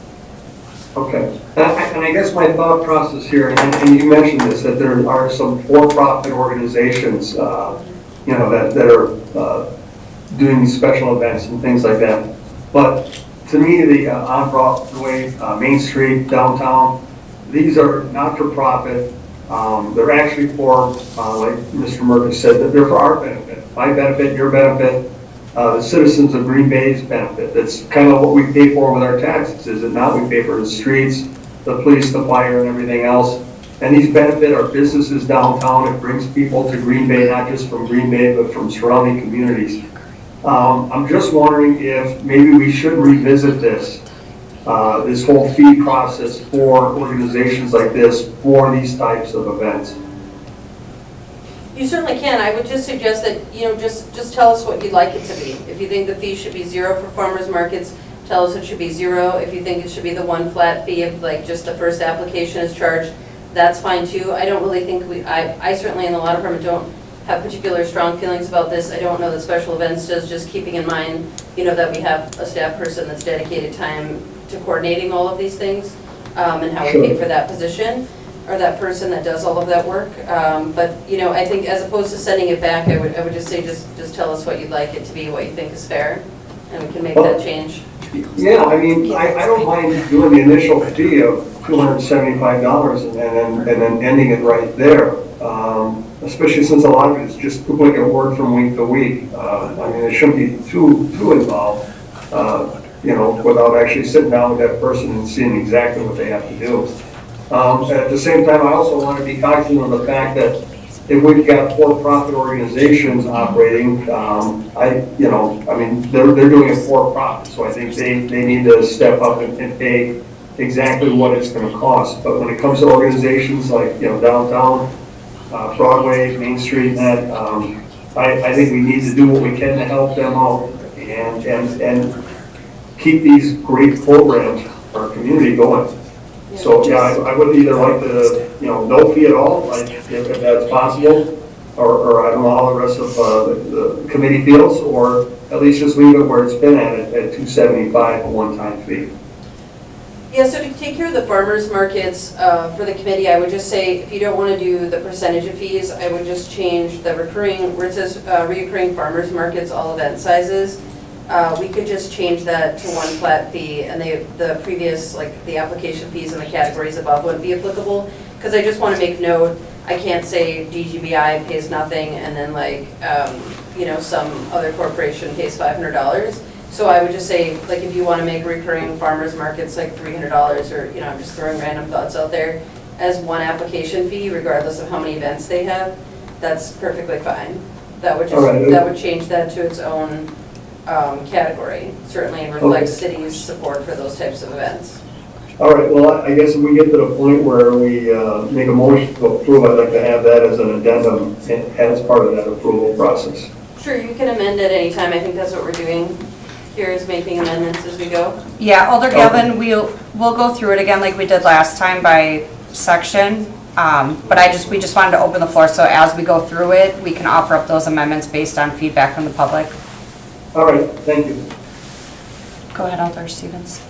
Okay. And I guess my thought process here, and you mentioned this, that there are some for-profit organizations, that are doing these special events and things like that. But to me, the on Broadway, Main Street, downtown, these are not-for-profit. They're actually for, like Mr. Murphy said, that they're for our benefit, my benefit, your benefit, the citizens of Green Bay's benefit. That's kind of what we pay for with our taxes, is it not? We pay for the streets, the police, the fire, and everything else. And these benefit our businesses downtown. It brings people to Green Bay, not just from Green Bay, but from surrounding communities. I'm just wondering if maybe we should revisit this whole fee process for organizations like this for these types of events. You certainly can. I would just suggest that, just tell us what you'd like it to be. If you think the fee should be $0 for farmers markets, tell us it should be $0. If you think it should be the one flat fee of like just the first application is charged, that's fine too. I don't really think I certainly in the law department don't have particular strong feelings about this. I don't know that special events does, just keeping in mind, that we have a staff person that's dedicated time to coordinating all of these things, and how we pay for that position, or that person that does all of that work. But, I think as opposed to sending it back, I would just say, just tell us what you'd like it to be, what you think is fair, and we can make that change. Yeah, I mean, I don't mind doing the initial fee of $275 and then ending it right there. Especially since a lot of it is just duplicate work from week to week. I mean, it shouldn't be too involved, without actually sitting down with that person and seeing exactly what they have to do. At the same time, I also want to be cognizant of the fact that if we've got for-profit organizations operating, they're doing it for-profit, so I think they need to step up and pay exactly what it's going to cost. But when it comes to organizations like, downtown, Broadway, Main Street, and that, I think we need to do what we can to help them out and keep these great programs for our community going. So, yeah, I would either like the, no fee at all, like, if that's possible, or I don't know how the rest of the committee feels, or at least just leave it where it's been at $275, a one-time fee. Yeah, so to take care of the farmers markets, for the committee, I would just say, if you don't want to do the percentage of fees, I would just change the recurring, where it says reoccurring farmers markets, all event sizes. We could just change that to one flat fee, and the previous, like, the application fees and the categories above wouldn't be applicable. Because I just want to make note, I can't say DGBI pays nothing, and then like, some other corporation pays $500. So I would just say, like, if you want to make recurring farmers markets like $300, or, I'm just throwing random thoughts out there, as one application fee, regardless of how many events they have, that's perfectly fine. That would just, Alright. that would change that to its own category. Certainly reflects city's support for those types of events. All right, well, I guess if we get to the point where we make a motion to approve, I'd like to have that as an addendum as part of that approval process. Sure, you can amend at any time. I think that's what we're doing here, is making amendments as we go. Yeah, Alder Galvin, we'll go through it again like we did last time by section. But we just wanted to open the floor, so as we go through it, we can offer up those amendments based on feedback from the public. All right, thank you. Go ahead, Alder Stevens.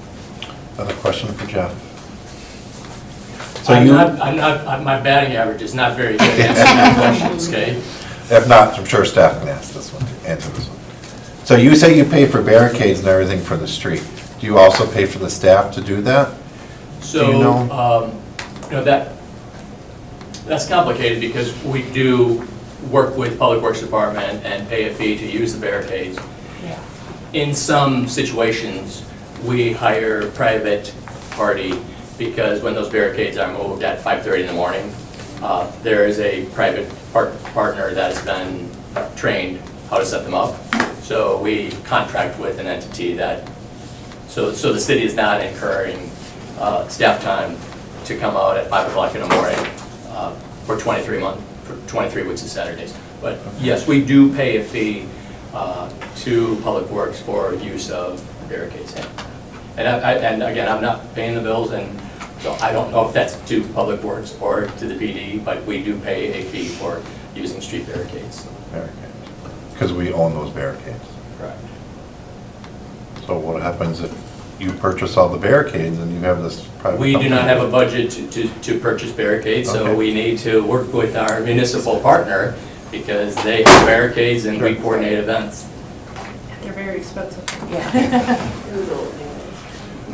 Another question for Jeff. My batting average is not very good at answering questions, okay? If not, I'm sure staff can answer this one. So you say you pay for barricades and everything for the street. Do you also pay for the staff to do that? So, Do you know? That's complicated because we do work with Public Works Department and pay a fee to use the barricades. Yeah. In some situations, we hire a private party because when those barricades are moved at 5:30 in the morning, there is a private partner that has been trained how to set them up. So we contract with an entity that, so the city is not incurring staff time to come out at 5 o'clock in the morning for 23 weeks of Saturdays. But yes, we do pay a fee to Public Works for use of barricades. And again, I'm not paying the bills, and so I don't know if that's to Public Works or to the PD, but we do pay a fee for using street barricades. Because we own those barricades. Correct. So what happens if you purchase all the barricades and you have this private We do company? not have a budget to purchase barricades, so Okay. we need to work with our municipal partner because they have barricades and we coordinate events. They're very expensive. Yeah.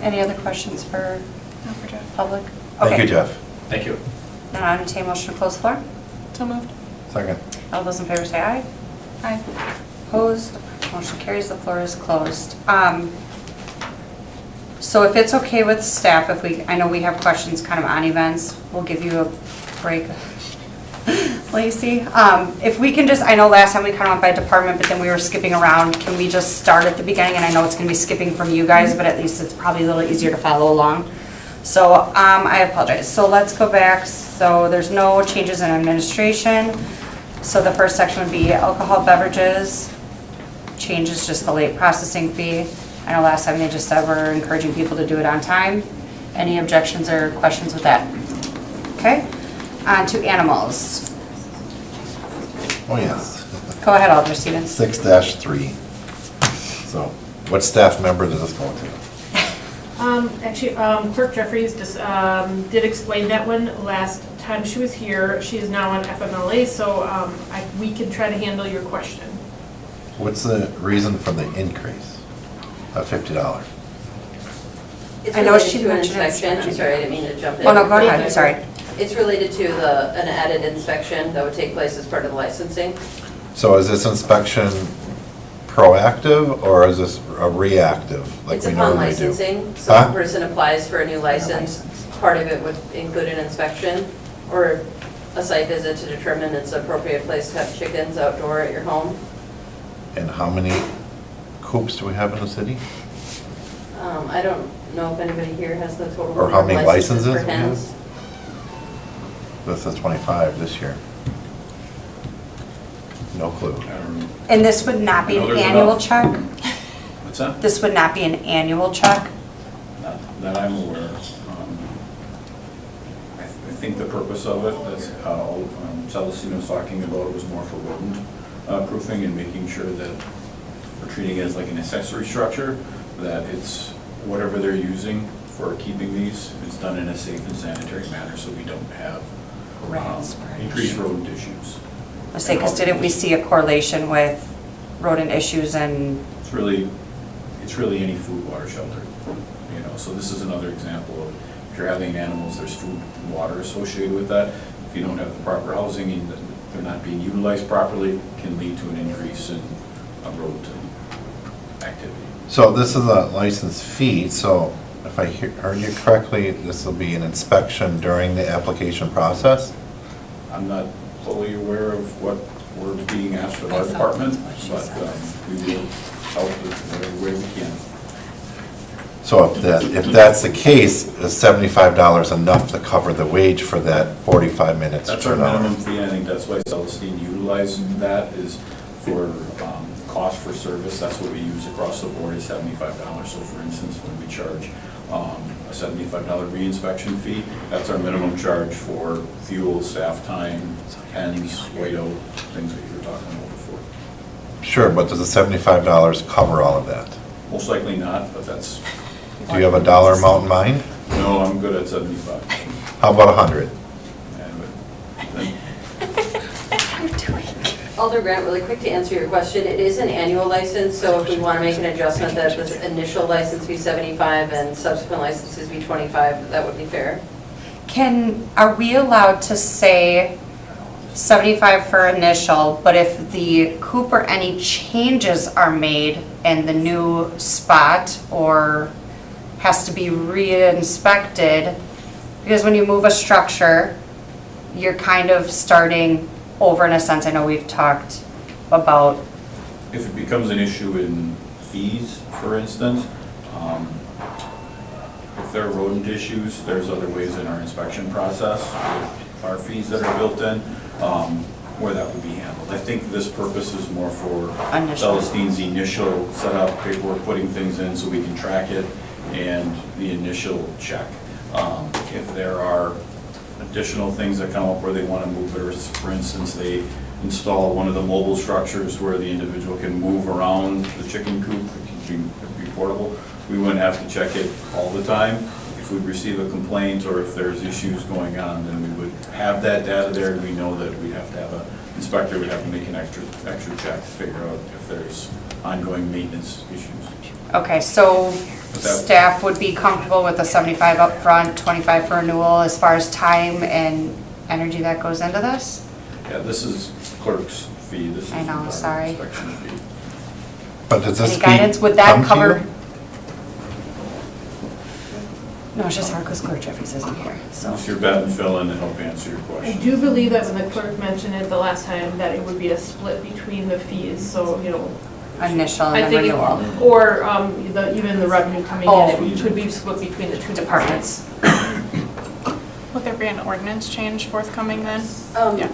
Any other questions for public? Thank Okay. you, Jeff. Thank you. Then I entertain a motion to close the floor. So moved. Second. All those in favor say aye. Aye. Opposed? Motion carries. The floor is closed. So if it's okay with staff, I know we have questions kind of on events, we'll give you a break. Lacey, if we can just, I know last time we kind of went by department, but then we were skipping around. Can we just start at the beginning? And I know it's going to be skipping from you guys, but at least it's probably a little easier to follow along. So I apologize. So let's go back. So there's no changes in administration. So the first section would be alcohol beverages. Changes just the late processing fee. I know last time they just said we're encouraging people to do it on time. Any objections or questions with that? Okay. On to animals. Oh, yes. Go ahead, Alder Stevens. 6-3. So what staff member does this go to? Actually, Clerk Jeffries just did explain that one last time she was here. She is now on FMLA, so we can try to handle your question. What's the reason for the increase of $50? It's I know related she to an mentioned inspection. I'm inspection. sorry, I didn't mean to jump in. Oh, no, go ahead, sorry. It's related to an added inspection that would take place as part of the licensing. So is this inspection proactive or is this a reactive, like It's we upon normally do? licensing, so Huh? a person applies for a new license. Part of it would include an inspection or a site visit to determine it's an appropriate place to have chickens outdoor at your home. And how many coops do we have in the city? I don't know if anybody here has the total. Or how number of many licenses licenses for we have? hens. This is 25 this year. No clue. And this would not be No, an there's annual enough. check? It's that? This would not be an annual check? Not that I'm aware of. I think the purpose of it, as Celestino was talking about, was more for rodent proofing and making sure that we're treating it as like an accessory structure, that it's whatever they're using for keeping these is done in a safe and sanitary manner, so we don't have Rats. increased rodent issues. I say, because didn't we see a correlation with rodent issues and, It's really any food, water, shelter, you know, so this is another example of, if you're having animals, there's food and water associated with that. If you don't have the proper housing and they're not being utilized properly, it can lead to an increase in rodent activity. So this is a license fee, so if I heard you correctly, this will be an inspection during the application process? I'm not fully aware of what we're being asked of our department, but we will help in whatever way we can. So if that's the case, is $75 enough to cover the wage for that 45 minutes That's per our hour? minimum fee, I think that's why Celestine utilized that, is for cost for service. That's what we use across the board, is $75. So for instance, when we charge a $75 re-inspection fee, that's our minimum charge for fuel, staff time, pens, whiteout, things that you were talking about before. Sure, but does the $75 cover all of that? Most likely not, but that's, Do you have a dollar amount in mind? no, I'm good at 75. How about 100? And Alder Grant, really quick to answer your question, it is an annual license, so if we want to make an adjustment that this initial license be 75 and subsequent licenses be 25, that would be fair. are we allowed to say 75 for initial, but if the coop or any changes are made in the new spot or has to be re-inspected, because when you move a structure, you're kind of starting over in a sense. I know we've talked about, if it becomes an issue in fees, for instance, if there are rodent issues, there's other ways in our inspection process, with our fees that are built in, where that would be handled. I think this purpose is more for Initial. Celestine's initial setup, paperwork, putting things in so we can track it, and the initial check. If there are additional things that come up where they want to move it, or for instance, they install one of the mobile structures where the individual can move around the chicken coop, it can be portable, we wouldn't have to check it all the time. If we receive a complaint or if there's issues going on, then we would have that data there, and we know that we'd have to have an inspector, would have to make an extra check to figure out if there's ongoing maintenance issues. okay, so staff would be comfortable with the 75 up front, 25 for renewal as far as time and energy that goes into this? Yeah, this is clerk's fee, this is I know, our sorry. inspection fee. But does this Any fee guidance, would that come to cover? you? No, it's just hard because Clerk Jeffries isn't here, so. It's your bet and fill in to help answer your I question. do believe that when the clerk mentioned it the last time, that it would be a split between the fees, so, you know, Initial I and then think, renewal. or even the revenue coming Oh. in, it could be split between the two departments. Will there be an ordinance change forthcoming then? Yeah.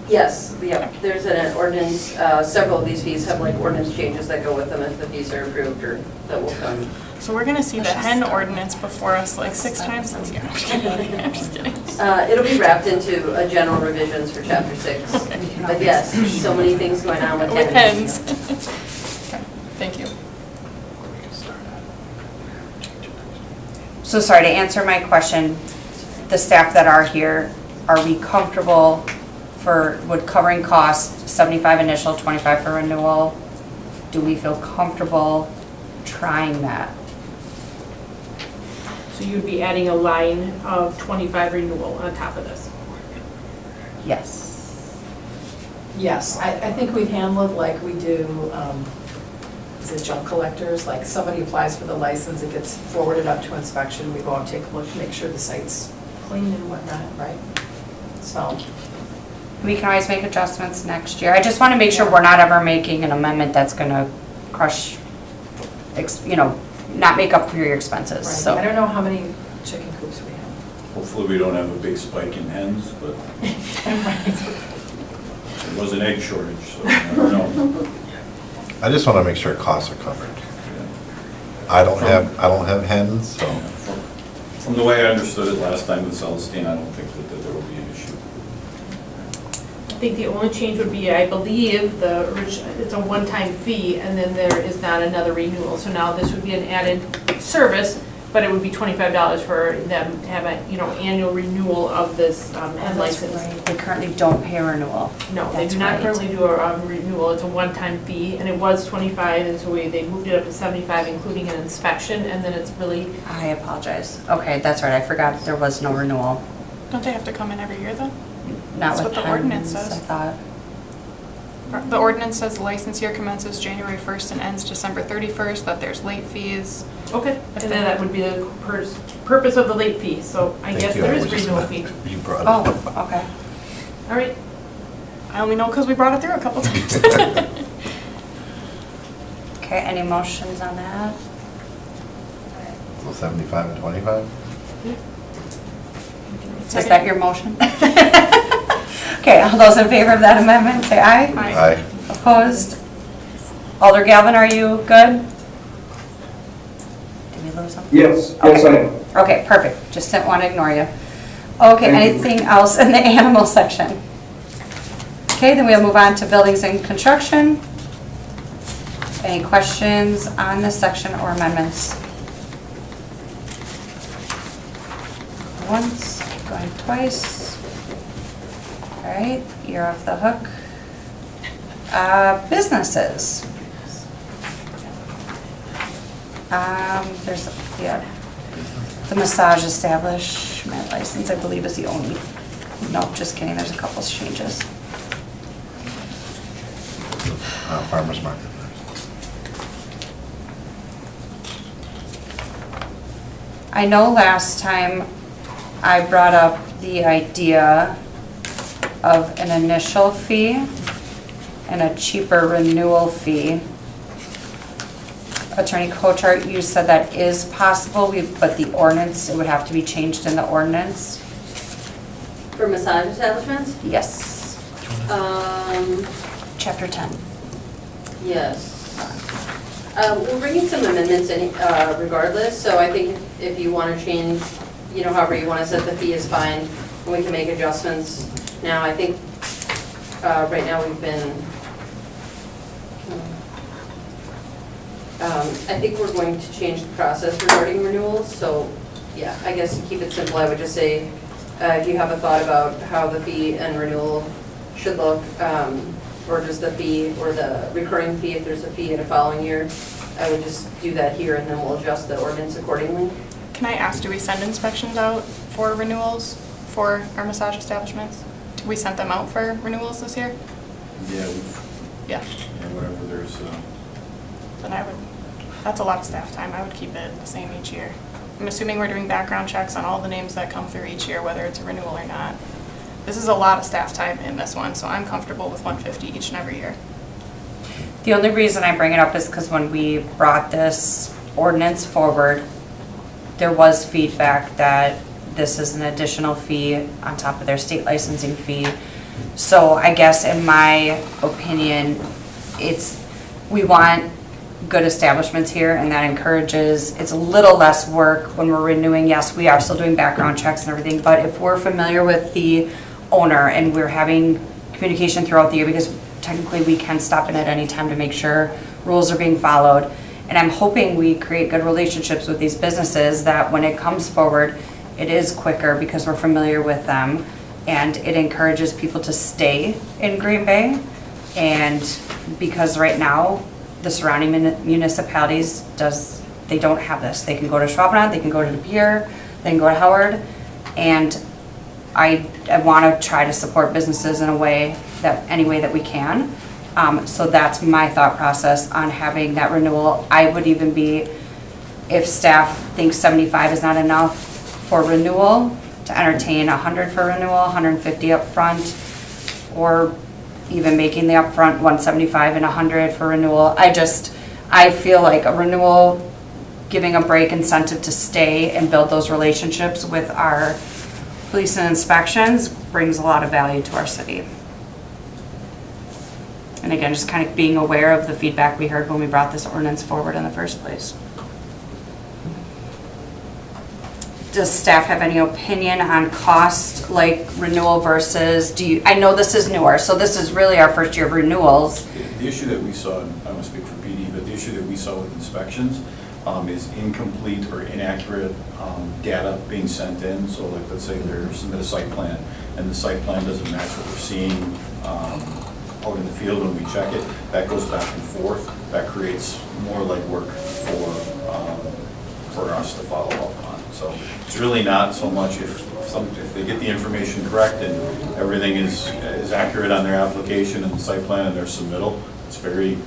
Yes, yeah, there's an ordinance, several of these fees have like ordinance changes that go with them if the fees are approved or that will come. So we're gonna see the hen ordinance before us like 6 times this year. I'm just kidding. It'll be wrapped into a general revisions for chapter 6. But yes, so many things going on with With hens. hens. Okay, thank you. So sorry, to answer my question, the staff that are here, are we comfortable would covering costs, 75 initial, 25 for renewal? Do we feel comfortable trying that? So you'd be adding a line of 25 renewal on top of this. Yes. Yes, I think we've handled like we do, is it junk collectors? Like somebody applies for the license, it gets forwarded up to inspection, we go out, take a look, make sure the site's clean and whatnot, right? So, We can always make adjustments next year. I just want to make sure we're not ever making an amendment that's going to crush, not make up for your expenses, right, so. I don't know how many chicken coops we have. Hopefully we don't have a big spike in hens, but there was an egg shortage, so I don't know. I just want to make sure costs are covered. I don't have hens, so. From the way I understood it last time with Celestine, I don't think that there will be an issue. I think the only change would be, I believe, it's a one-time fee, and then there is not another renewal. So now this would be an added service, but it would be $25 for them to have an, annual renewal of this hen license. They currently don't pay a renewal. No, they That's do not right. currently do a renewal. It's a one-time fee, and it was 25, and so they moved it up to 75, including an inspection, and then it's really, I apologize. Okay, that's right, I forgot there was no renewal. Don't they have to come in every year though? Not That's with what the ordinance hens, I says. thought. The ordinance says the license year commences January 1st and ends December 31st, that there's late fees. okay, and then that would be the purpose of the late fee, so I Thank guess you, there I is was just renewal gonna- fee. You brought it up. Oh, okay. All right, I only know because we brought it through a couple times. Okay, any motions on that? So 75 and 25? Is that your motion? Okay, all those in favor of that amendment, say aye. Aye. Opposed? Alder Galvin, are you good? Did we lose him? Yes, I am. Okay, perfect. Just didn't want to ignore you. Okay, Thank you. anything else in the animal section? Okay, then we'll move on to buildings and construction. Any questions on this section or amendments? Once, going twice. All right, you're off the hook. Businesses. There's, yeah, the massage establishment license, I believe, is the only, nope, just kidding, there's a couple changes. Farmer's market. I know last time I brought up the idea of an initial fee and a cheaper renewal fee. Attorney Kochart, you said that is possible, but the ordinance, it would have to be changed in the ordinance? For massage establishments? Yes, Chapter 10. Yes. We're bringing some amendments in regardless, so I think if you want to change, however you want to set the fee is fine, and we can make adjustments. Now, I think, right now we've been, I think we're going to change the process regarding renewals, so, yeah, I guess to keep it simple, I would just say, if you have a thought about how the fee and renewal should look, or just the fee or the recurring fee, if there's a fee in a following year, I would just do that here and then we'll adjust the ordinance accordingly. Can I ask, do we send inspections out for renewals for our massage establishments? We sent them out for renewals this year? Yeah, Yeah. whatever there's, Then that's a lot of staff time. I would keep it the same each year. I'm assuming we're doing background checks on all the names that come through each year, whether it's a renewal or not. This is a lot of staff time in this one, so I'm comfortable with $150 each and every year. The only reason I bring it up is because when we brought this ordinance forward, there was feedback that this is an additional fee on top of their state licensing fee. So I guess in my opinion, we want good establishments here, and that encourages, it's a little less work when we're renewing. Yes, we are still doing background checks and everything, but if we're familiar with the owner and we're having communication throughout the year, because technically we can stop in at any time to make sure rules are being followed. And I'm hoping we create good relationships with these businesses, that when it comes forward, it is quicker because we're familiar with them, and it encourages people to stay in Green Bay. And because right now, the surrounding municipalities they don't have this. They can go to Schwabnot, they can go to De Pere, they can go to Howard, and I want to try to support businesses in any way that we can. So that's my thought process on having that renewal. I would even be, if staff thinks 75 is not enough for renewal, to entertain 100 for renewal, 150 up front, or even making the upfront 175 and 100 for renewal. I feel like a renewal, giving a break incentive to stay and build those relationships with our police and inspections brings a lot of value to our city. And again, just kind of being aware of the feedback we heard when we brought this ordinance forward in the first place. Does staff have any opinion on cost, like renewal versus, I know this is newer, so this is really our first year of renewals. The issue that we saw, and I won't speak for PD, but the issue that we saw with inspections is incomplete or inaccurate data being sent in. So like, let's say they submit a site plan, and the site plan doesn't match what we're seeing out in the field when we check it. That goes back and forth. That creates more legwork for us to follow up on. So it's really not so much if they get the information correct and everything is accurate on their application and the site plan and their submittal. It's very,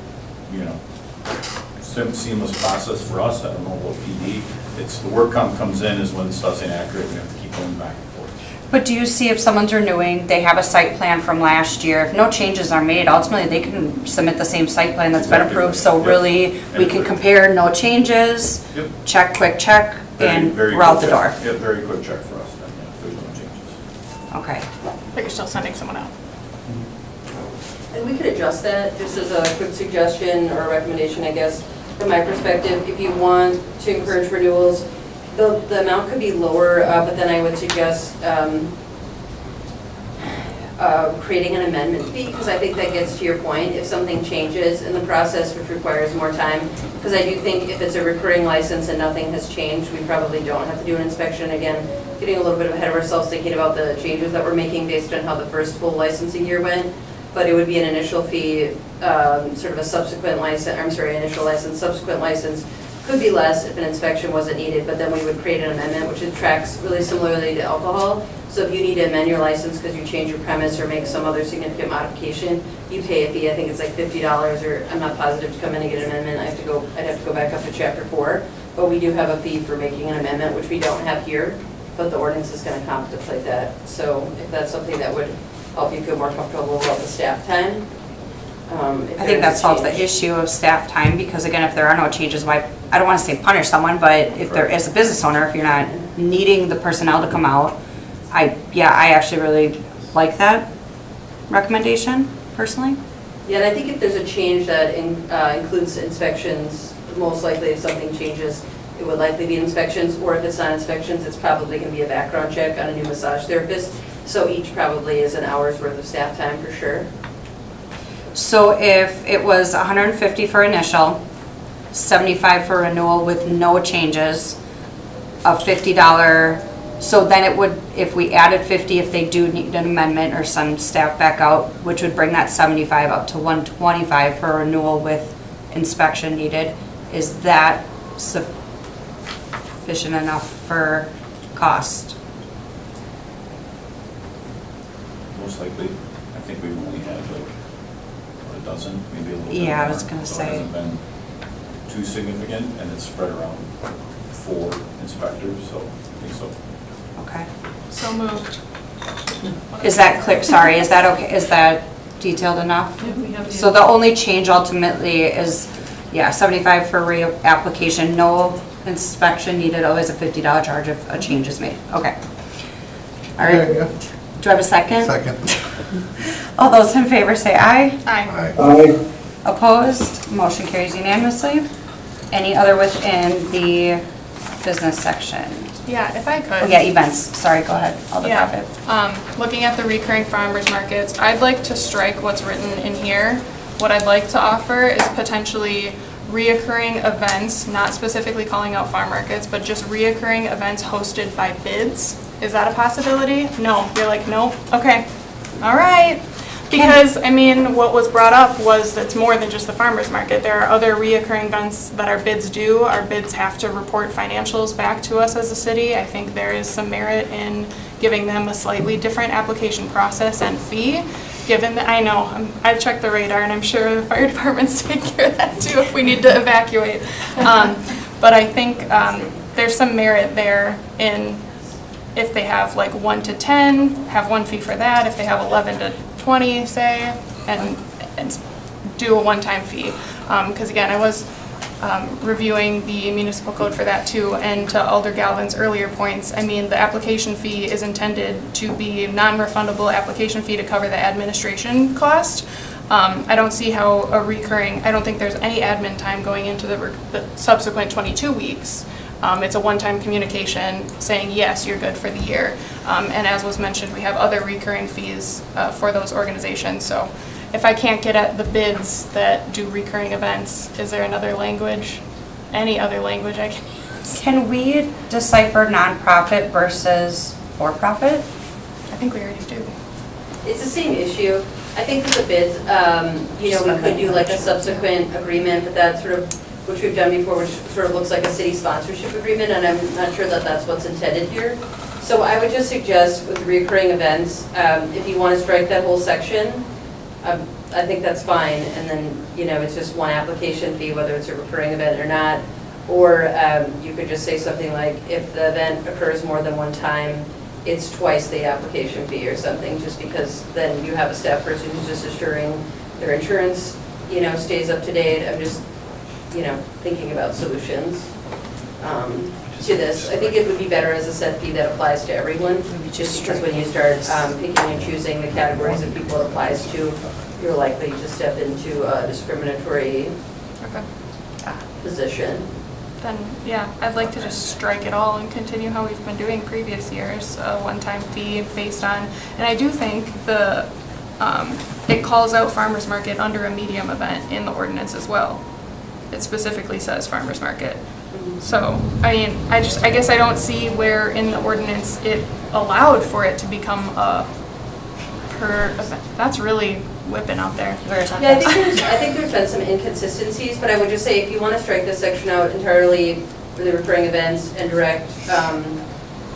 seamless process for us. I don't know about PD. It's the work comes in is when stuff's inaccurate. We have to keep going back and forth. But do you see if someone's renewing, they have a site plan from last year, if no changes are made, ultimately they can submit the same site plan that's been Exactly. approved, so Yep. really, we can compare no changes, Yep. check, quick check, and Very we're out quick the door. check. Yeah, very quick check for us then, if there's no changes. Okay. But you're still sending someone out. And we could adjust that, just as a quick suggestion or recommendation, I guess, from my perspective. If you want to encourage renewals, the amount could be lower, but then I would suggest creating an amendment fee, because I think that gets to your point. If something changes in the process, which requires more time, because I do think if it's a recurring license and nothing has changed, we probably don't have to do an inspection again. Getting a little bit ahead of ourselves, thinking about the changes that we're making based on how the first full licensing year went. But it would be an initial fee, sort of a subsequent license, initial license, subsequent license could be less if an inspection wasn't needed, but then we would create an amendment, which it tracks really similarly to alcohol. So if you need to amend your license because you change your premise or make some other significant modification, you pay a fee. I think it's like $50, or I'm not positive, to come in and get an amendment. I'd have to go back up to chapter 4. But we do have a fee for making an amendment, which we don't have here, but the ordinance is going to contemplate that. So if that's something that would help you feel more comfortable about the staff time. I think that solves the issue of staff time, because again, if there are no changes, why, I don't want to say punish someone, but if there is a business owner, if you're not needing the personnel to come out, I actually really like that recommendation, personally. Yeah, and I think if there's a change that includes inspections, most likely if something changes, it would likely be inspections, or if it's not inspections, it's probably going to be a background check on a new massage therapist. So each probably is an hour's worth of staff time for sure. So if it was 150 for initial, 75 for renewal with no changes, a $50, so then it would, if we added 50, if they do need an amendment or send staff back out, which would bring that 75 up to 125 for renewal with inspection needed, is that sufficient enough for cost? Most likely, I think we've only had like a dozen, maybe a little bit more. Yeah, I was gonna So say. it hasn't been too significant, and it's spread around 4 inspectors, so I think so. Okay. So moved. Is that clear, sorry, is that okay, is that detailed enough? Yeah, we have So the only change ultimately is, 75 for reapplication, no inspection needed, always a $50 charge if a change is made. Okay. All There you right, go. do I have a second? Second. All those in favor say aye. Aye. Aye. Opposed, motion carries unanimously. Any other within the business section? Yeah, if I could. Oh yeah, events, sorry, go ahead, Alder Yeah. Profit. Looking at the recurring farmers markets, I'd like to strike what's written in here. What I'd like to offer is potentially reoccurring events, not specifically calling out farm markets, but just reoccurring events hosted by bids. Is that a possibility? No, you're like, nope, okay, all right. Because, I mean, what was brought up was it's more than just the farmer's market. There are other reoccurring events that our bids do. Our bids have to report financials back to us as a city. I think there is some merit in giving them a slightly different application process and fee, given that, I know, I've checked the radar, and I'm sure the fire departments take care of that too if we need to evacuate. But I think there's some merit there in, if they have like 1 to 10, have one fee for that. If they have 11 to 20, say, and do a one-time fee. Because again, I was reviewing the municipal code for that too, and to Alder Galvin's earlier points, I mean, the application fee is intended to be non-refundable application fee to cover the administration cost. I don't see how a recurring, I don't think there's any admin time going into the subsequent 22 weeks. It's a one-time communication saying, yes, you're good for the year. And as was mentioned, we have other recurring fees for those organizations. So if I can't get at the bids that do recurring events, is there another language, any other language I can use? Can we decipher nonprofit versus for-profit? I think we already do. It's the same issue. I think with the bids, we could do like a subsequent agreement, but that's sort of, which we've done before, which sort of looks like a city sponsorship agreement, and I'm not sure that that's what's intended here. So I would just suggest with recurring events, if you want to strike that whole section, I think that's fine, and then, it's just one application fee, whether it's a recurring event or not. Or you could just say something like, if the event occurs more than one time, it's twice the application fee or something, just because then you have a staff person who's just assuring their insurance, stays up to date. I'm just, thinking about solutions to this. I think it would be better as a set fee that applies to everyone, just because when you start picking and choosing the categories of people it applies to, you're likely to step into a discriminatory position. Then, yeah, I'd like to just strike it all and continue how we've been doing previous years, a one-time fee based on, and I do think it calls out farmer's market under a medium event in the ordinance as well. It specifically says farmer's market. So, I guess I don't see where in the ordinance it allowed for it to become a per event. That's really whipping out there. Yeah, I think there's been some inconsistencies, but I would just say if you want to strike this section out entirely for the recurring events and direct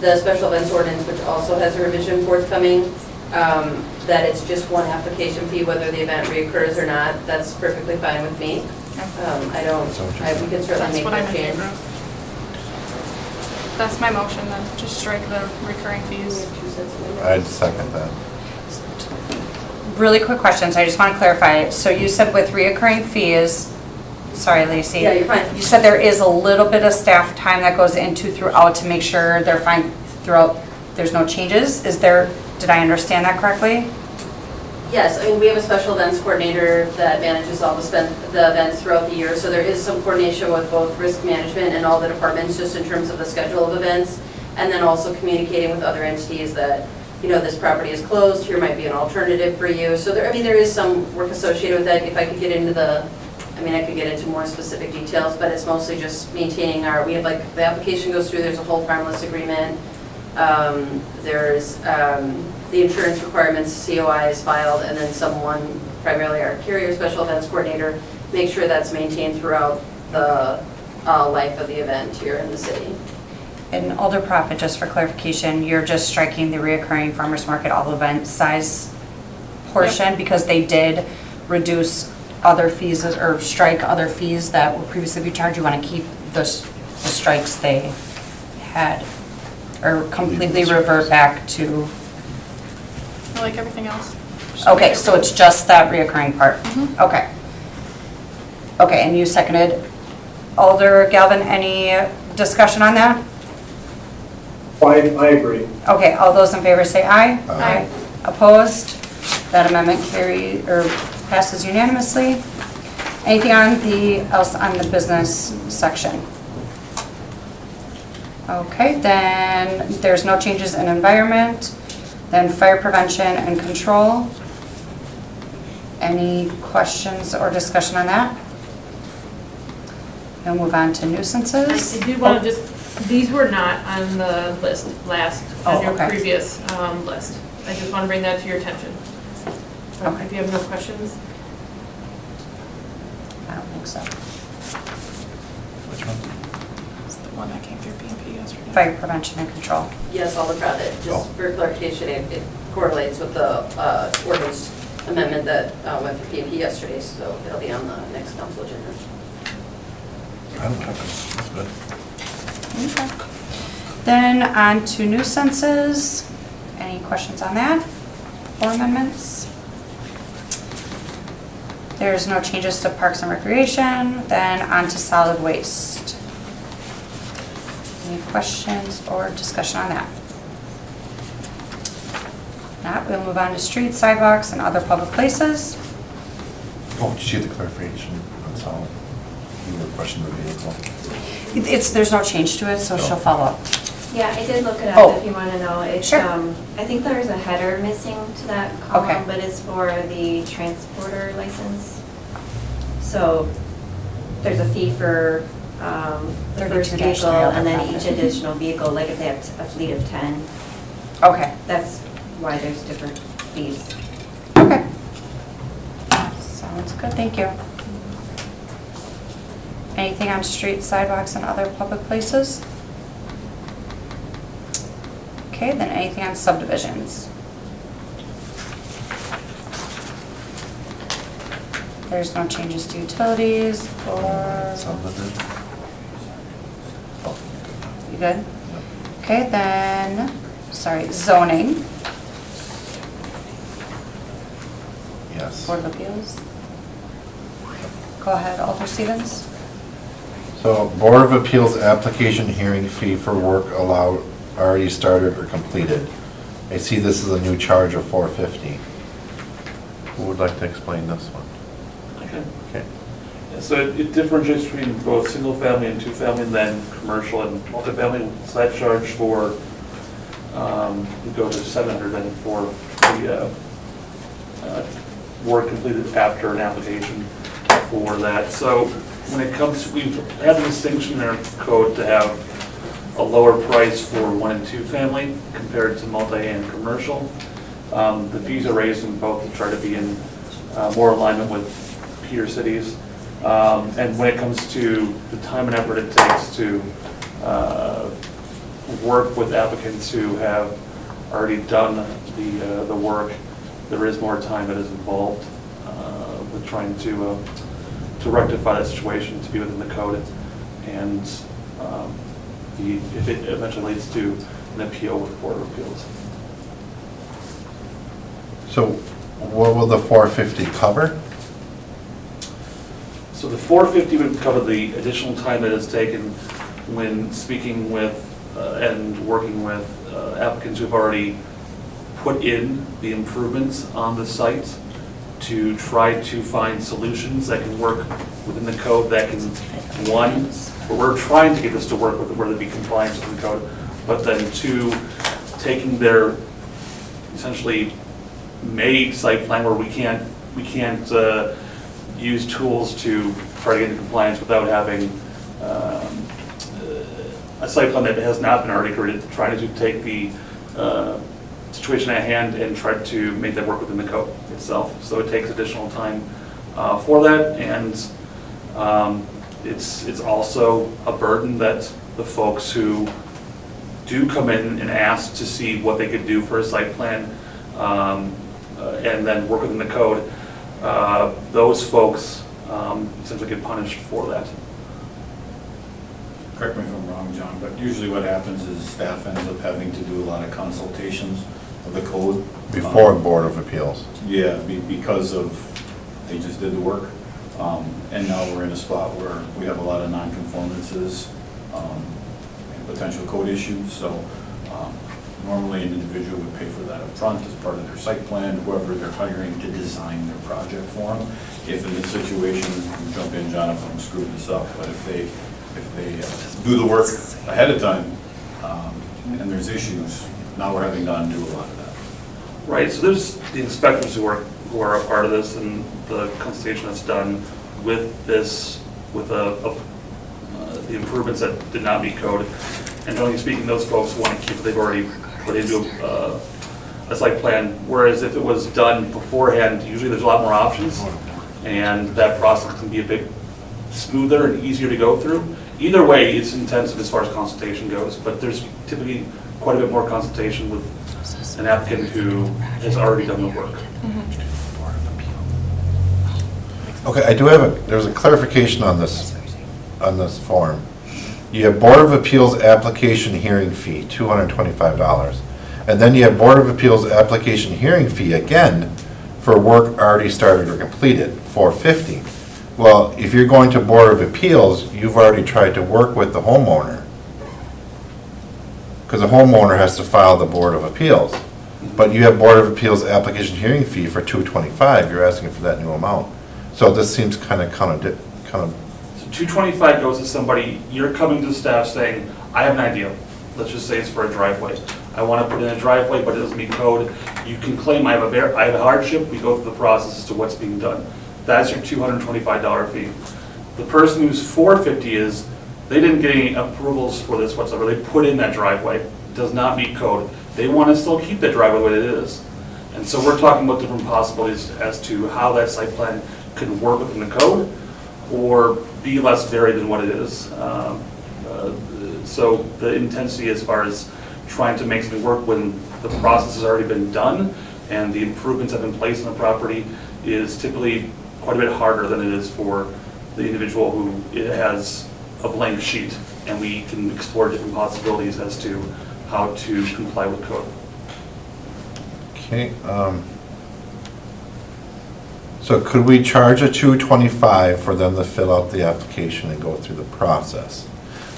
the special events ordinance, which also has a revision forthcoming, that it's just one application fee, whether the event reoccurs or not, that's perfectly fine with me. We can certainly make that change. That's my motion then, just strike the recurring fees. I'd second that. Really quick questions, I just want to clarify. So you said with reoccurring fees, sorry Lacey. Yeah, you're fine. You said there is a little bit of staff time that goes into throughout to make sure they're fine throughout, there's no changes? Did I understand that correctly? Yes, we have a special events coordinator that manages all the events throughout the year, so there is some coordination with both risk management and all the departments just in terms of the schedule of events, and then also communicating with other entities that, this property is closed, here might be an alternative for you. So there is some work associated with that. If I could get into I could get into more specific details, but it's mostly just maintaining we have the application goes through, there's a whole farmless agreement, there's the insurance requirements, COI is filed, and then someone, primarily our carrier special events coordinator, make sure that's maintained throughout the life of the event here in the city. In Alder Profit, just for clarification, you're just striking the reoccurring farmer's market all event size portion because they did reduce other fees or strike other fees that would previously be charged. You want to keep the strikes they had or completely revert back to? I like everything else. Okay, so it's just that reoccurring part? Okay. Okay, and you seconded. Alder Galvin, any discussion on that? I agree. Okay, all those in favor say aye. Aye. Opposed? That amendment passes unanimously. Anything else on the business section? Okay, then there's no changes in environment. Then fire prevention and control. Any questions or discussion on that? We'll move on to nuisances. I do want to these were not on the list on your okay. previous list. I just want to bring that to your attention. Okay. If you have no questions. I don't think so. Which one? It's the one that came through P&P yesterday. Fire prevention and control. Yes, all the profit, just for clarification, it correlates with the ordinance amendment that went through P&P yesterday, so it'll be on the next council agenda. I don't have it. That's good. Okay. Then on to nuisances. Any questions on that? Or amendments? There's no changes to parks and recreation. Then on to solid waste. Any questions or discussion on that? Not, we'll move on to streets, sidewalks, and other public places. Oh, did you see the clarification on solid? You were questioning the vehicle. There's no change to it, so she'll follow up. Yeah, I did look it Oh. up if you want to know. It's, Sure. I think there's a header missing to that Okay. column, but it's for the transporter license. So there's a fee for the first 32-3 vehicle and then other each profit. additional vehicle, like if they have a fleet of 10. Okay. That's why there's different fees. Okay. Sounds good, thank you. Anything on streets, sidewalks, and other public places? Okay, then anything on subdivisions? There's no changes to utilities or, Subdivision. Oh, you good? Okay, then, sorry, zoning, yes. Board of Appeals. Go ahead, Alder Stevens. So Board of Appeals application hearing fee for work allowed, already started or completed. I see this is a new charge of $450. Who would like to explain this one? Okay. Okay. Yeah, so it differentiates between both single-family and two-family, and then commercial and multifamily. Side charge for, we go to $700 then for the work completed after an application for that. So when it comes, we've had the distinction in our code to have a lower price for one and two family compared to multi and commercial. The fees are raised in both to try to be in more alignment with peer cities. And when it comes to the time and effort it takes to work with applicants who have already done the work, there is more time that is involved with trying to rectify that situation, to be within the code. And if it eventually leads to an appeal with the Board of Appeals. So what will the $450 cover? So the $450 would cover the additional time that is taken when speaking with and working with applicants who've already put in the improvements on the site to try to find solutions that can work within the code that can, one, we're trying to get this to work with, where there'd be compliance with the code, but then two, taking their essentially made site plan where we can't use tools to try to get into compliance without having a site plan that has not been already created, trying to take the situation at hand and try to make that work within the code itself. So it takes additional time for that, and it's also a burden that the folks who do come in and ask to see what they could do for a site plan and then work within the code, those folks essentially get punished for that. Correct me if I'm wrong, John, but usually what happens is staff ends up having to do a lot of consultations of the code. Before Board of Appeals. Yeah, because of, they just did the work. And now we're in a spot where we have a lot of non-conformances and potential code issues. So normally an individual would pay for that up front as part of their site plan, whoever they're hiring to design their project for them. If in this situation, jump in, John, if I'm screwing this up, but if they do the work ahead of time and there's issues, now we're having to undo a lot of that. Right, so there's the inspectors who are a part of this, and the consultation that's done with this, with the improvements that did not meet code. And generally speaking, those folks want to keep what they've already put into a site plan, whereas if it was done beforehand, usually there's a lot more options, and that process can be a bit smoother and easier to go through. Either way, it's intensive as far as consultation goes, but there's typically quite a bit more consultation with an applicant who has already done the work. Okay, I do have there's a clarification on this form. You have Board of Appeals application hearing fee, $225. And then you have Board of Appeals application hearing fee again for work already started or completed, $450. Well, if you're going to Board of Appeals, you've already tried to work with the homeowner. Because the homeowner has to file the Board of Appeals. But you have Board of Appeals application hearing fee for $225, you're asking for that new amount. So this seems kind of, So 225 goes to somebody, you're coming to staff saying, I have an idea. Let's just say it's for a driveway. I want to put in a driveway, but it doesn't meet code. You can claim I have a hardship. We go through the process as to what's being done. That's your $225 fee. The person who's $450 is, they didn't get any approvals for this whatsoever. They put in that driveway, it does not meet code. They want to still keep that driveway the way it is. And so we're talking about different possibilities as to how that site plan could work within the code or be less varied than what it is. So the intensity as far as trying to make something work when the process has already been done and the improvements have been placed on the property is typically quite a bit harder than it is for the individual who has a blank sheet, and we can explore different possibilities as to how to comply with code. okay. So could we charge a $225 for them to fill out the application and go through the process?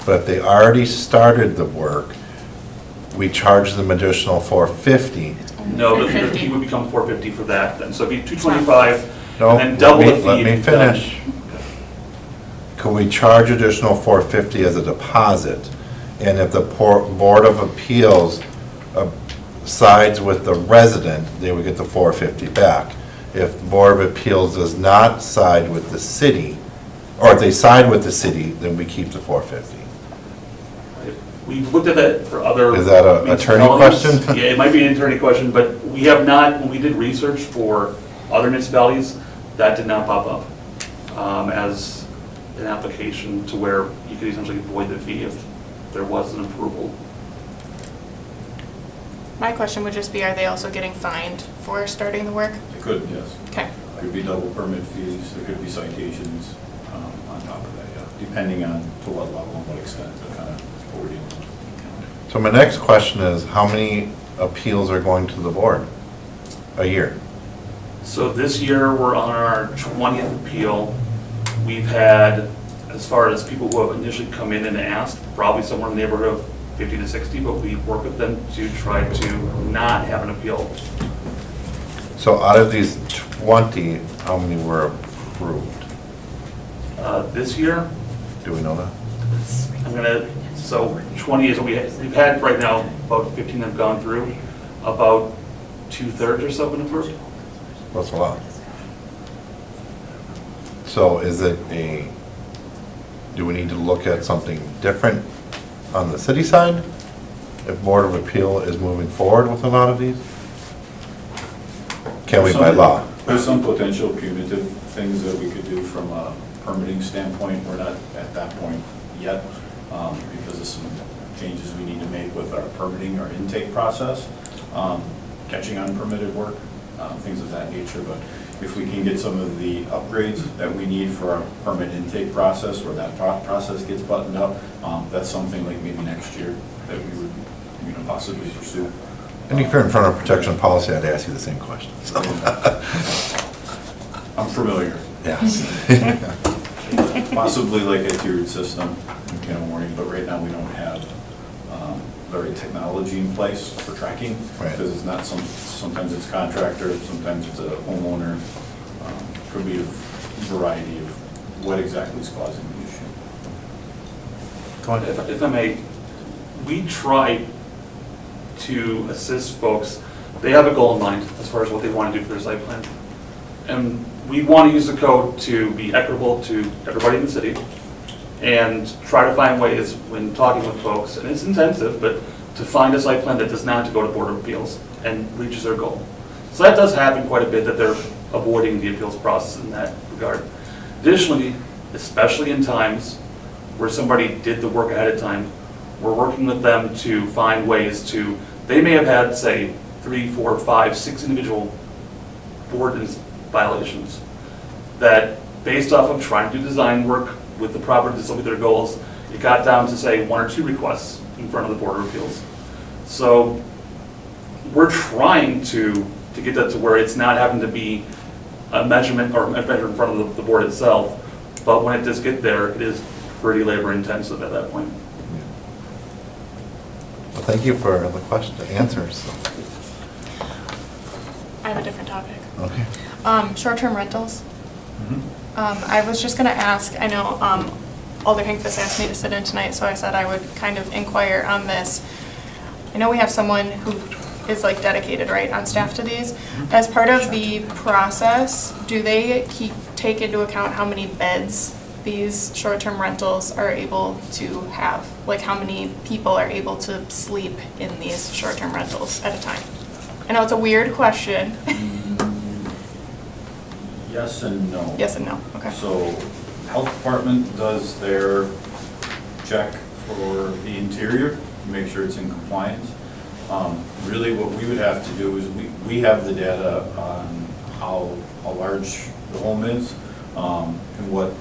But if they already started the work, we charge them additional $450. No, the fee would become $450 for that then, so it'd be $225 No, and then double the fee. let me finish. Could we charge additional $450 as a deposit? And if the Board of Appeals sides with the resident, they would get the $450 back. If the Board of Appeals does not side with the city, or if they side with the city, then we keep the $450. We've looked at that for other. Is that an attorney municipalities. question? Yeah, it might be an attorney question, but we have not, when we did research for other municipalities, that did not pop up as an application to where you could essentially void the fee if there was an approval. My question would just be, are they also getting fined for starting the work? It could, yes. Okay. Could be double permit fees, there could be citations on top of that, yeah, depending on to what level and what extent they're kind of forwarding. So my next question is, how many appeals are going to the board a year? So this year, we're on our 20th appeal. We've had, as far as people who have initially come in and asked, probably somewhere in the neighborhood of 50 to 60, but we work with them to try to not have an appeal. So out of these 20, how many were approved? This year, Do we know that? so 20 is what we've had right now, about 15 have gone through, about 2/3 or so have been approved. That's a lot. So is it do we need to look at something different on the city side? If Board of Appeal is moving forward with a lot of these? Can we by law? There's some potential punitive things that we could do from a permitting standpoint. We're not at that point yet because of some changes we need to make with our permitting, our intake process, catching unpermitted work, things of that nature. But if we can get some of the upgrades that we need for our permit intake process, where that process gets buttoned up, that's something like maybe next year that we would, possibly pursue. And if you're in front of protection policy, I'd ask you the same question. So. I'm familiar. Yes. Possibly like a tiered system, warning, but right now we don't have the right technology in place for tracking. Right. Because it's not sometimes it's contractor, sometimes it's a homeowner. Could be a variety of what exactly is causing the issue. Go ahead. If I may, we try to assist folks. They have a goal in mind as far as what they want to do for their site plan. And we want to use the code to be equitable to everybody in the city and try to find ways when talking with folks, and it's intensive, but to find a site plan that does not have to go to Board of Appeals and reaches their goal. So that does happen quite a bit, that they're avoiding the appeals process in that regard. Additionally, especially in times where somebody did the work ahead of time, we're working with them to find ways to, they may have had, say, 3, 4, 5, 6 individual ordinance violations that, based off of trying to do design work with the property to still meet their goals, it got down to, say, 1 or 2 requests in front of the Board of Appeals. So we're trying to get that to where it's not having to be a measurement or a measure in front of the board itself, but when it does get there, it is pretty labor intensive at that point. Well, thank you for the answers. I have a different topic. Okay. Short-term rentals. Mm-hmm. I was just gonna ask, I know Alder Hinkvis asked me to sit in tonight, so I said I would kind of inquire on this. I know we have someone who is like dedicated, right, on staff to these. As part of the process, do they take into account how many beds these short-term rentals are able to have? Like how many people are able to sleep in these short-term rentals at a time? I know it's a weird question. Yes and no. Yes and no, okay. So, health department does their check for the interior to make sure it's in compliance. Really what we would have to do is, we have the data on how large the home is, and what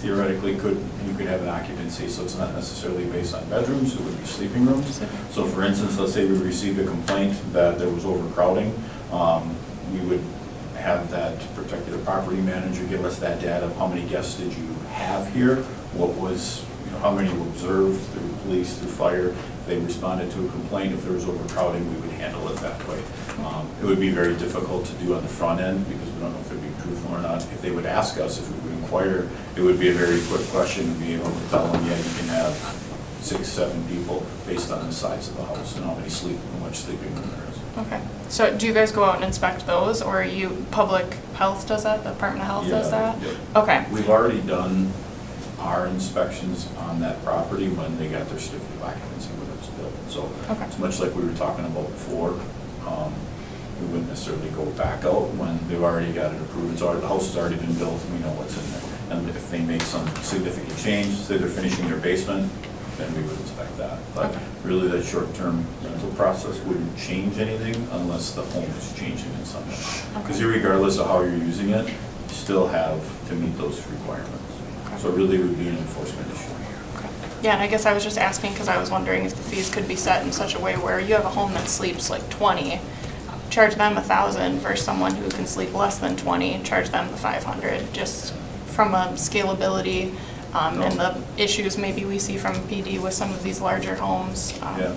theoretically you could have an occupancy, so it's not necessarily based on bedrooms, it would be sleeping rooms. So for instance, let's say we received a complaint that there was overcrowding, we would have that particular property manager give us that data of how many guests did you have here, what was, how many were observed through police, through fire. If they responded to a complaint, if there was overcrowding, we would handle it that way. It would be very difficult to do on the front end because we don't know if it'd be truthful or not. If they would ask us, if we would inquire, it would be a very quick question to be able to tell them, yeah, you can have 6, 7 people based on the size of the house and how much sleeping room there is. Okay, so do you guys go out and inspect those, or public health does that, the Department of Health does that? Yeah. Okay, We've already done our inspections on that property when they got their certificate of occupancy when it was built. So Okay. it's much like we were talking about before. We wouldn't necessarily go back out when they've already got it approved. The house has already been built and we know what's in there. And if they make some significant change, say they're finishing their basement, then we would inspect that. But Okay. really that short-term rental process wouldn't change anything unless the home is changing in some way. Because regardless of how you're using it, you still have to meet those requirements. So it really would be an enforcement issue. okay. Yeah, and I guess I was just asking because I was wondering if the fees could be set in such a way where you have a home that sleeps like 20, charge them $1,000 versus someone who can sleep less than 20, charge them the $500, just from a scalability and the issues maybe we see from PD with some of these larger homes. Yeah.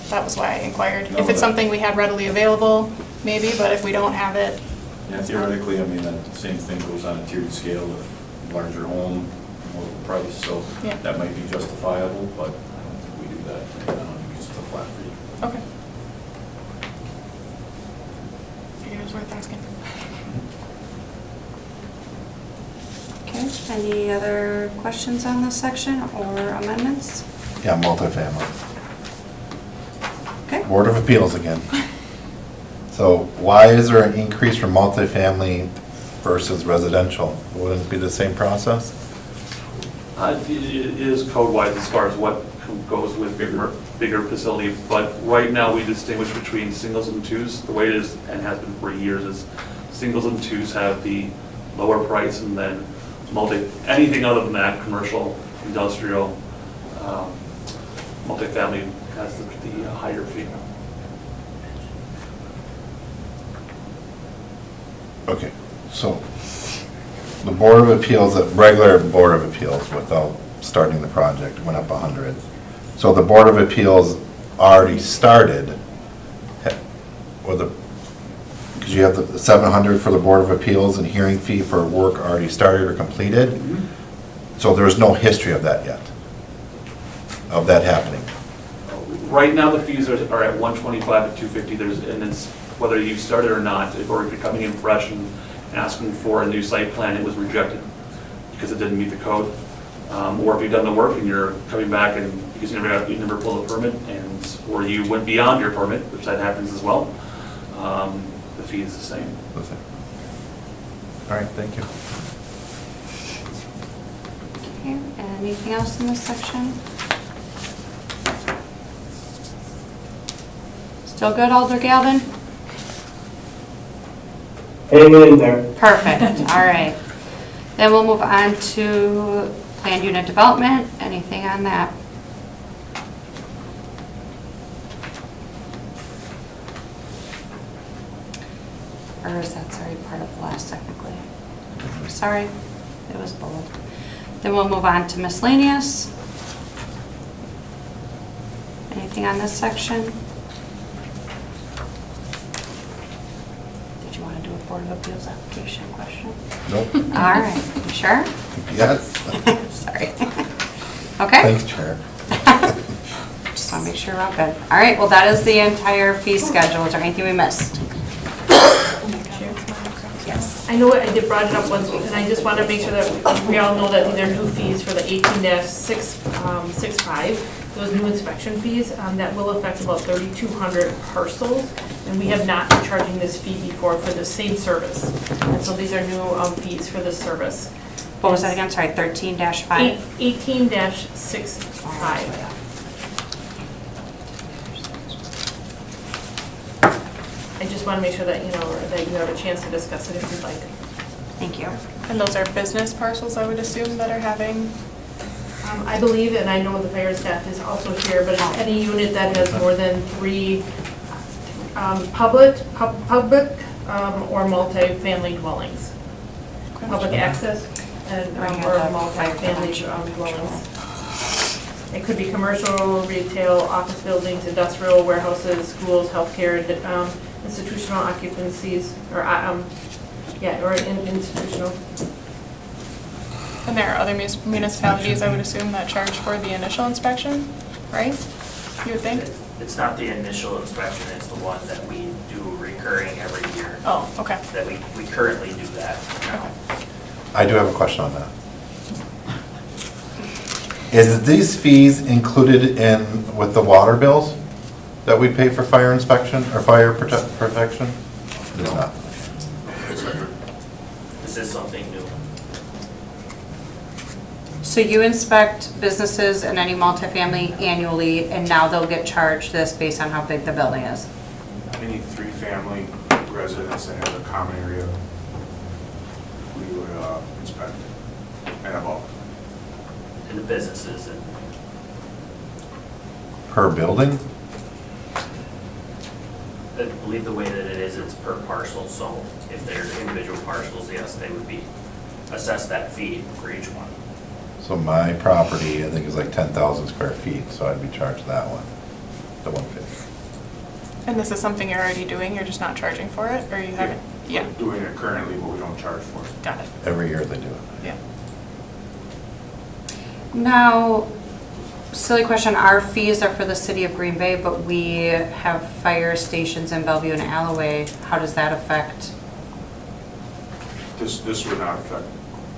That was why I inquired. No, If it's that- something we had readily available, maybe, but if we don't have it, Yeah, theoretically, I mean, that same thing goes on a tiered scale with larger home, more price, so Yeah. that might be justifiable, but I don't think we do that. I don't think it's a flat fee. okay. Figured it was worth asking. Okay, any other questions on this section or amendments? Yeah, multifamily. Okay. Board of Appeals again. So why is there an increase for multifamily versus residential? Wouldn't it be the same process? It is code-wise as far as what goes with bigger facility, but right now we distinguish between singles and twos. The way it is, and has been for years, is singles and twos have the lower price, and then anything other than that, commercial, industrial, multifamily has the higher fee. Okay, so the Board of Appeals, the regular Board of Appeals without starting the project went up 100. So the Board of Appeals already started with the, because you have the 700 for the Board of Appeals and hearing fee for work already started or completed. So there's no history of that yet, of that happening. Right now, the fees are at 125 to 250, and it's whether you've started or not, or if you're coming in fresh and asking for a new site plan, it was rejected because it didn't meet the code. Or if you've done the work and you're coming back and because you never pulled a permit, or you went beyond your permit, which that happens as well, the fee is the same. All right, thank you. Okay, anything else in this section? Still good, Alder Galvin? Hang in there. Perfect, all right. Then we'll move on to planned unit development. Anything on that? Or is that, sorry, part of the last technically? Sorry, it was bold. Then we'll move on to miscellaneous. Anything on this section? Did you want to do a Board of Appeals application question? Nope. All right, you sure? Yes. Sorry. Okay. Thanks, Chair. Just want to make sure we're all good. All right, well, that is the entire fee schedule. Is there anything we missed? Yes. I know I did brought it up once, and I just want to make sure that we all know that these are new fees for the 18-65, those new inspection fees, that will affect about 3,200 parcels, and we have not been charging this fee before for the same service. And so these are new fees for this service. What was that again? Sorry, 13-5? 18-65. I just want to make sure that, you know, that you have a chance to discuss it if you'd like. Thank you. And those are business parcels, I would assume, that are having, I believe, and I know the fire staff is also here, but it's any unit that has more than 3 public or multi-family dwellings. Public access and or multi-family dwellings. It could be commercial, retail, office buildings, industrial, warehouses, schools, healthcare, institutional occupancies, or institutional. and there are other municipalities, I would assume, that charge for the initial inspection, right? You would think? It's not the initial inspection, it's the one that we do recurring every year. Oh, okay. That we currently do that now. I do have a question on that. Is these fees included in with the water bills that we pay for fire inspection or fire protection? It's not. This is something new. So you inspect businesses and any multifamily annually, and now they'll get charged this based on how big the building is? Any 3-family residents that have a common area, we would inspect and above. In the businesses and Per building? I believe the way that it is, it's per parcel, so if they're individual parcels, yes, they would be assessed that fee for each one. So my property, I think, is like 10,000 square feet, so I'd be charged that one, the 150. And this is something you're already doing, you're just not charging for it, or you haven't? Yeah. We're doing it currently, but we don't charge for it. Got it. Every year they do it. Yeah. Now, silly question, our fees are for the city of Green Bay, but we have fire stations in Bellevue and Alloway. How does that affect? This would not affect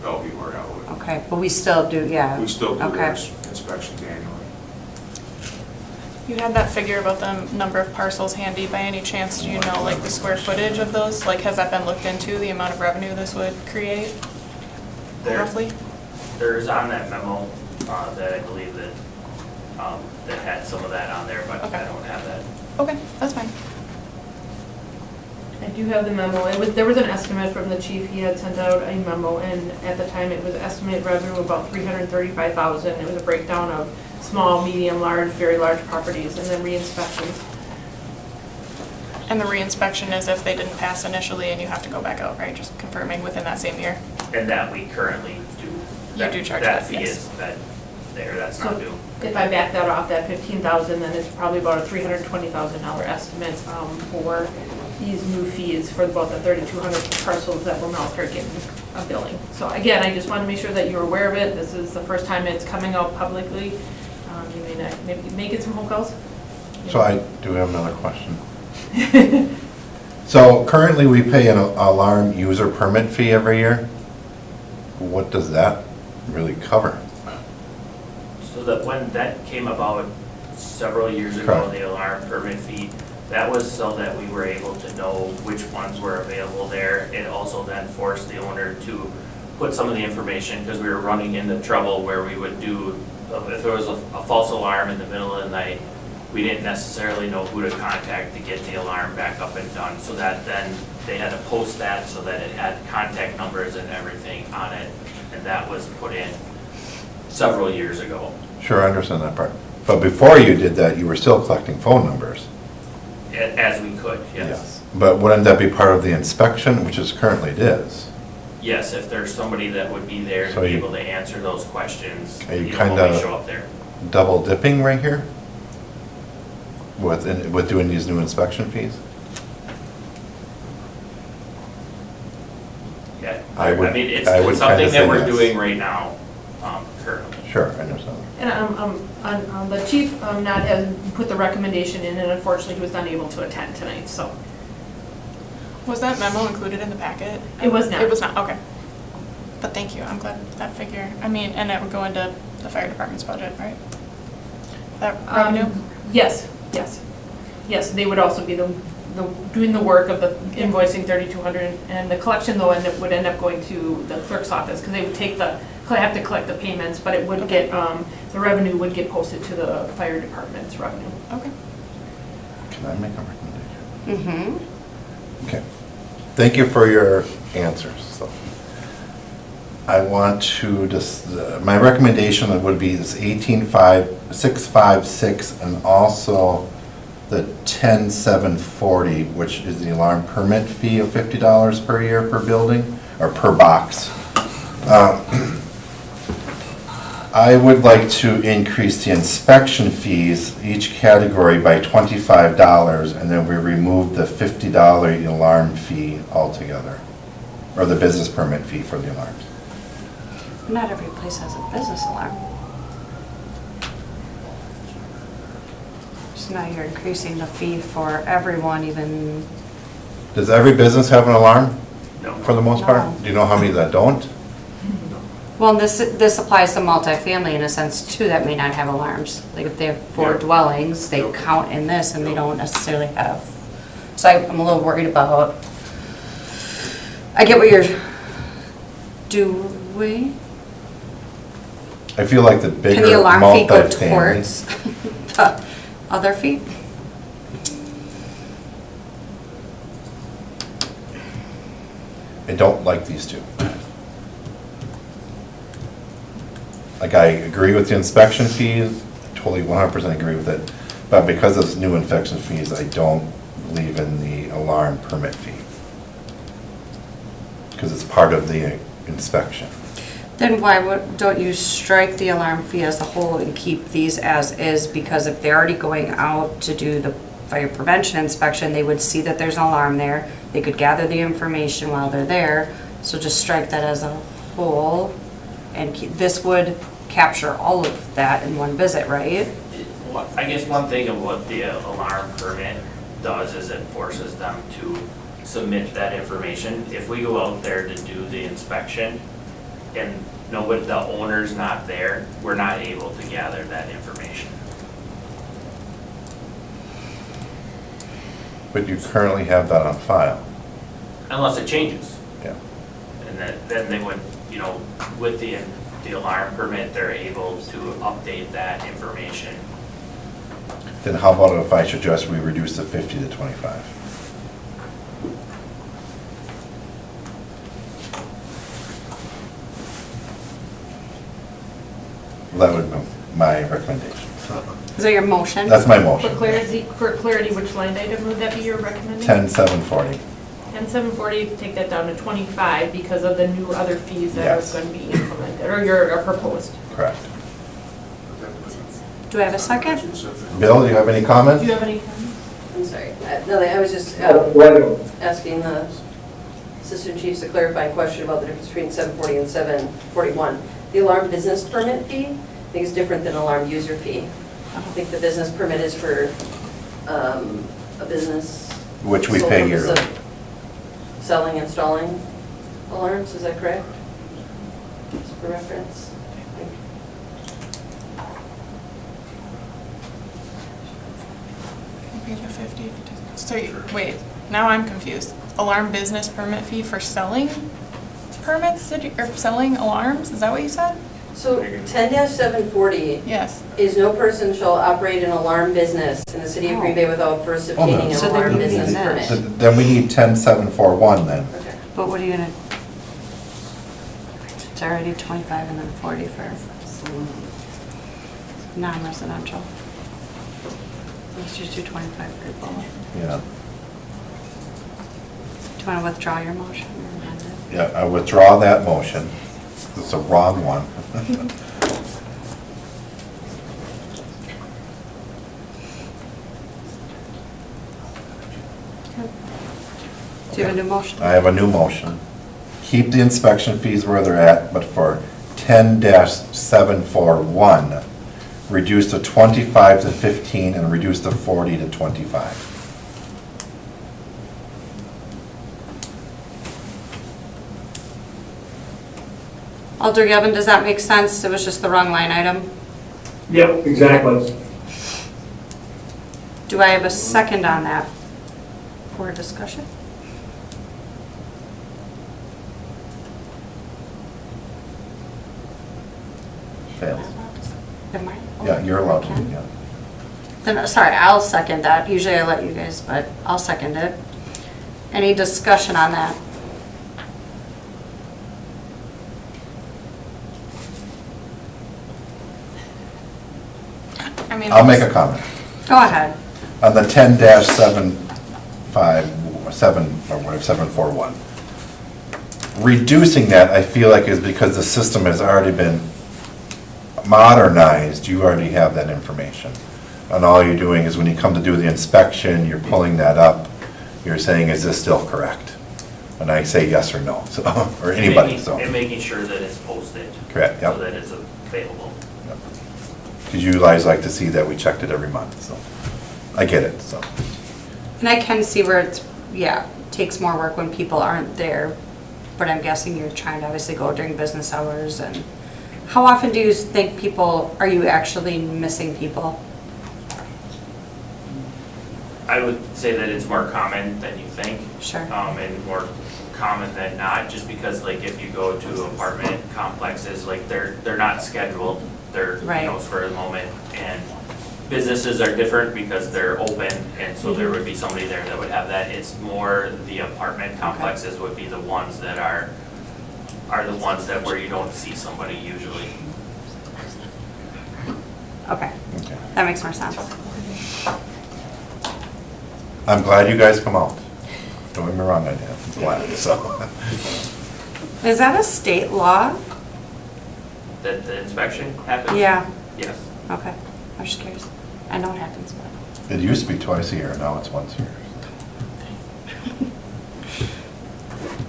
Bellevue or Alloway. Okay, but we still do, yeah. We still do Okay. their inspections annually. You had that figure about the number of parcels handy. By any chance, do you know like the square footage of those? Like, has that been looked into, the amount of revenue this would create roughly? There's on that memo that I believe that that had some of that on there, but Okay. I don't have that. Okay, that's fine. I do have the memo. There was an estimate from the chief. He had sent out a memo, and at the time, it was estimated revenue of about $335,000. It was a breakdown of small, medium, large, very large properties, and then re-inspections. And the reinspection is if they didn't pass initially and you have to go back out, right? Just confirming within that same year. And that we currently do. You do charge that, That fee yes. is that's So not due. if I back that off, that $15,000, then it's probably about a $320,000 estimate for these new fees for about the 3,200 parcels that will now start getting a billing. So again, I just want to make sure that you're aware of it. This is the first time it's coming out publicly. You may get some home calls. So I do have another question. So currently we pay an alarm user permit fee every year. What does that really cover? So that when that came about several years ago, Correct. the alarm permit fee, that was so that we were able to know which ones were available there. It also then forced the owner to put some of the information, because we were running into trouble where we would do, if there was a false alarm in the middle of the night, we didn't necessarily know who to contact to get the alarm back up and done. So that then they had to post that so that it had contact numbers and everything on it. And that was put in several years ago. Sure, I understand that part. But before you did that, you were still collecting phone numbers. As we could, yes. But wouldn't that be part of the inspection, which is currently it is? Yes, if there's somebody that would be there to So be you- able to answer those questions, Are you you know, kinda when we show up there. Double dipping right here? With doing these new inspection fees? I would, I mean, it's I would it's kind something of that say we're yes. doing right now, currently. Sure, I understand. And the chief not has put the recommendation in, and unfortunately he was unable to attend tonight, so. Was that memo included in the packet? It was not. It was not, okay. But thank you, I'm glad that figure, I mean, and it would go into the fire department's budget, right? That revenue? Yes, yes. Yes, they would also be doing the work of the invoicing 3,200, and the collection though would end up going to the clerk's office, because they would have to collect the payments, but it would get, the revenue would get posted to the fire department's revenue. Okay. Can I make a recommendation? Okay. Thank you for your answers. So I want to just, my recommendation would be this 18,656 and also the 10,740, which is the alarm permit fee of $50 per year per building, or per box. I would like to increase the inspection fees, each category by $25, and then we remove the $50 alarm fee altogether, or the business permit fee for the alarms. Not every place has a business alarm. So now you're increasing the fee for everyone, even, Does every business have an alarm, No. for the most part? No. Do you know how many that don't? well, this applies to multifamily in a sense too, that may not have alarms. Like if they have 4 Yeah. dwellings, they count in this and they don't necessarily have. So I'm a little worried about, I get what you're, do we? I feel like the bigger Can the alarm fee go multifamily. towards the other fee? I don't like these two. Like, I agree with the inspection fees, totally 100% agree with it, but because of new inspection fees, I don't believe in the alarm permit fee. Because it's part of the inspection. Then why don't you strike the alarm fee as a whole and keep these as is? Because if they're already going out to do the fire prevention inspection, they would see that there's an alarm there. They could gather the information while they're there. So just strike that as a whole. And this would capture all of that in one visit, right? I guess one thing of what the alarm permit does is it forces them to submit that information. If we go out there to do the inspection and nobody, the owner's not there, we're not able to gather that information. But you currently have that on file. Unless it changes. Yeah. And then they would, with the alarm permit, they're able to update that information. Then how about if I suggest we reduce the 50 to 25? That would be my recommendation. Is that your motion? That's my motion. For clarity, which line item would that be your recommendation? 10,740. 10,740, take that down to 25 because of the new other fees that Yes. are going to be implemented, or are proposed. Correct. Do I have a second? Bill, do you have any Do comments? you have any comments? I'm sorry. No, I was just asking the assistant chiefs a clarifying question about the difference between 740 and 741. The alarm business permit fee, I think is different than alarm user fee. I think the business permit is for a business. Which we sole pay purpose yearly. of Selling, installing alarms, is that correct? Just for reference. Page of 50. So, wait, now I'm confused. Alarm business permit fee for selling permits, or selling alarms? Is that what you said? So 10-740 Yes. is no person shall operate an alarm business in the city of Green Bay without first obtaining So an then alarm you need business that. permit. Then we need 10,741 then. Okay. But what are you gonna? It's already 25 and then 40 for non-residential. Let's just do 25 for both. Yeah. Do you want to withdraw your motion or amend it? Yeah, I withdraw that motion. It's the wrong one. Do you have a new motion? I have a new motion. keep the inspection fees where they're at, but for 10-741, reduce to 25 to 15 and reduce to 40 to 25. Alder Gavin, does that make sense? It was just the wrong line item. Yep, exactly. Do I have a second on that for discussion? Fails. Am I? Yeah, you're allowed to, yeah. Then, sorry, I'll second that. Usually I let you guys, but I'll second it. Any discussion on that? I mean, I'll make a comment. Go ahead. On the 10-741. Reducing that, I feel like, is because the system has already been modernized, you already have that information. And all you're doing is when you come to do the inspection, you're pulling that up, you're saying, is this still correct? And I say yes or no, so, or anybody, so. And making sure that it's posted. Correct, yep. So that it's available. Because you guys like to see that we checked it every month, so. I get it, so. And I can see where it's, yeah, takes more work when people aren't there, but I'm guessing you're trying to obviously go during business hours. And how often do you think people, are you actually missing people? I would say that it's more common than you think. Sure. And more common than not, just because like if you go to apartment complexes, like they're not scheduled. They're, Right. you know, for the moment. And businesses are different because they're open, and so there would be somebody there that would have that. It's more the apartment complexes would be the ones that are the ones that where you don't see somebody usually. Okay, that makes more sense. I'm glad you guys come out. Don't get me wrong, I am glad, so. Is that a state law? That the inspection happens? Yeah, Yes. okay. I was just curious. I know it happens, but. It used to be twice a year, now it's once a year.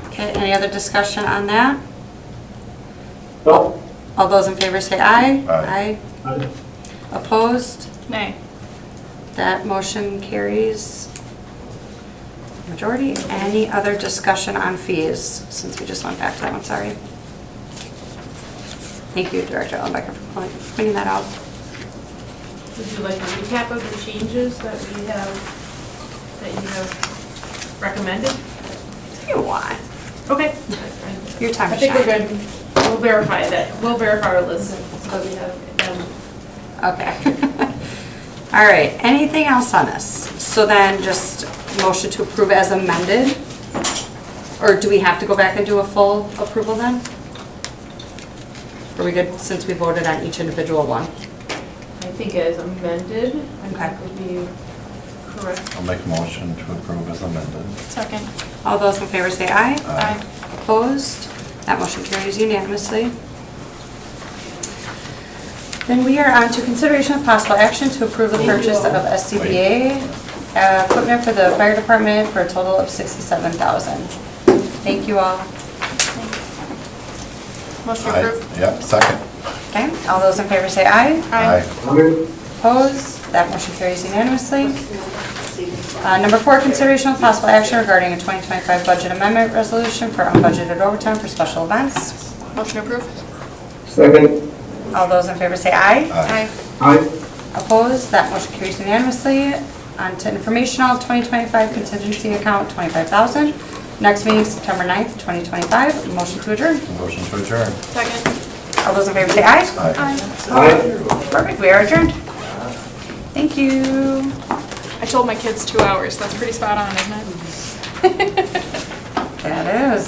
Okay, any other discussion on that? No? All those in favor say aye. Aye. Opposed? Nay. That motion carries majority. Any other discussion on fees, since we just went back to that one, sorry. Thank you, Director Ellenbecker, for pointing that out. Would you like a recap of the changes that you have recommended? If you want. Okay. Your time I to think we're shine. good. We'll verify that. We'll verify our list so we have them. Okay. All right, anything else on this? So then just motion to approve as amended? Or do we have to go back and do a full approval then? Are we good since we voted on each individual one? I think as amended, I Okay. think would be correct. I'll make a motion to approve as amended. Second. All those in favor say aye. Aye. Opposed? That motion carries unanimously. Then we are on to consideration of possible action to approve the purchase of SCBA equipment for the fire department for a total of $67,000. Thank you all. Motion Aye. approved. Yep, second. Okay, all those in favor say aye. Aye. Opposed? That motion carries unanimously. Number 4, consideration of possible action regarding a 2025 budget amendment resolution for unbudgeted overtime for special events. Motion approved. Second. All those in favor say aye. Aye. Aye. Opposed? That motion carries unanimously. On to informational 2025 contingency account, $25,000. Next meeting, September 9th, 2025. Motion to adjourn. Motion to adjourn. Second. All those in favor say aye. Aye. Aye. Perfect, we are adjourned. Thank you. I told my kids 2 hours. That's pretty spot on, isn't it? That is.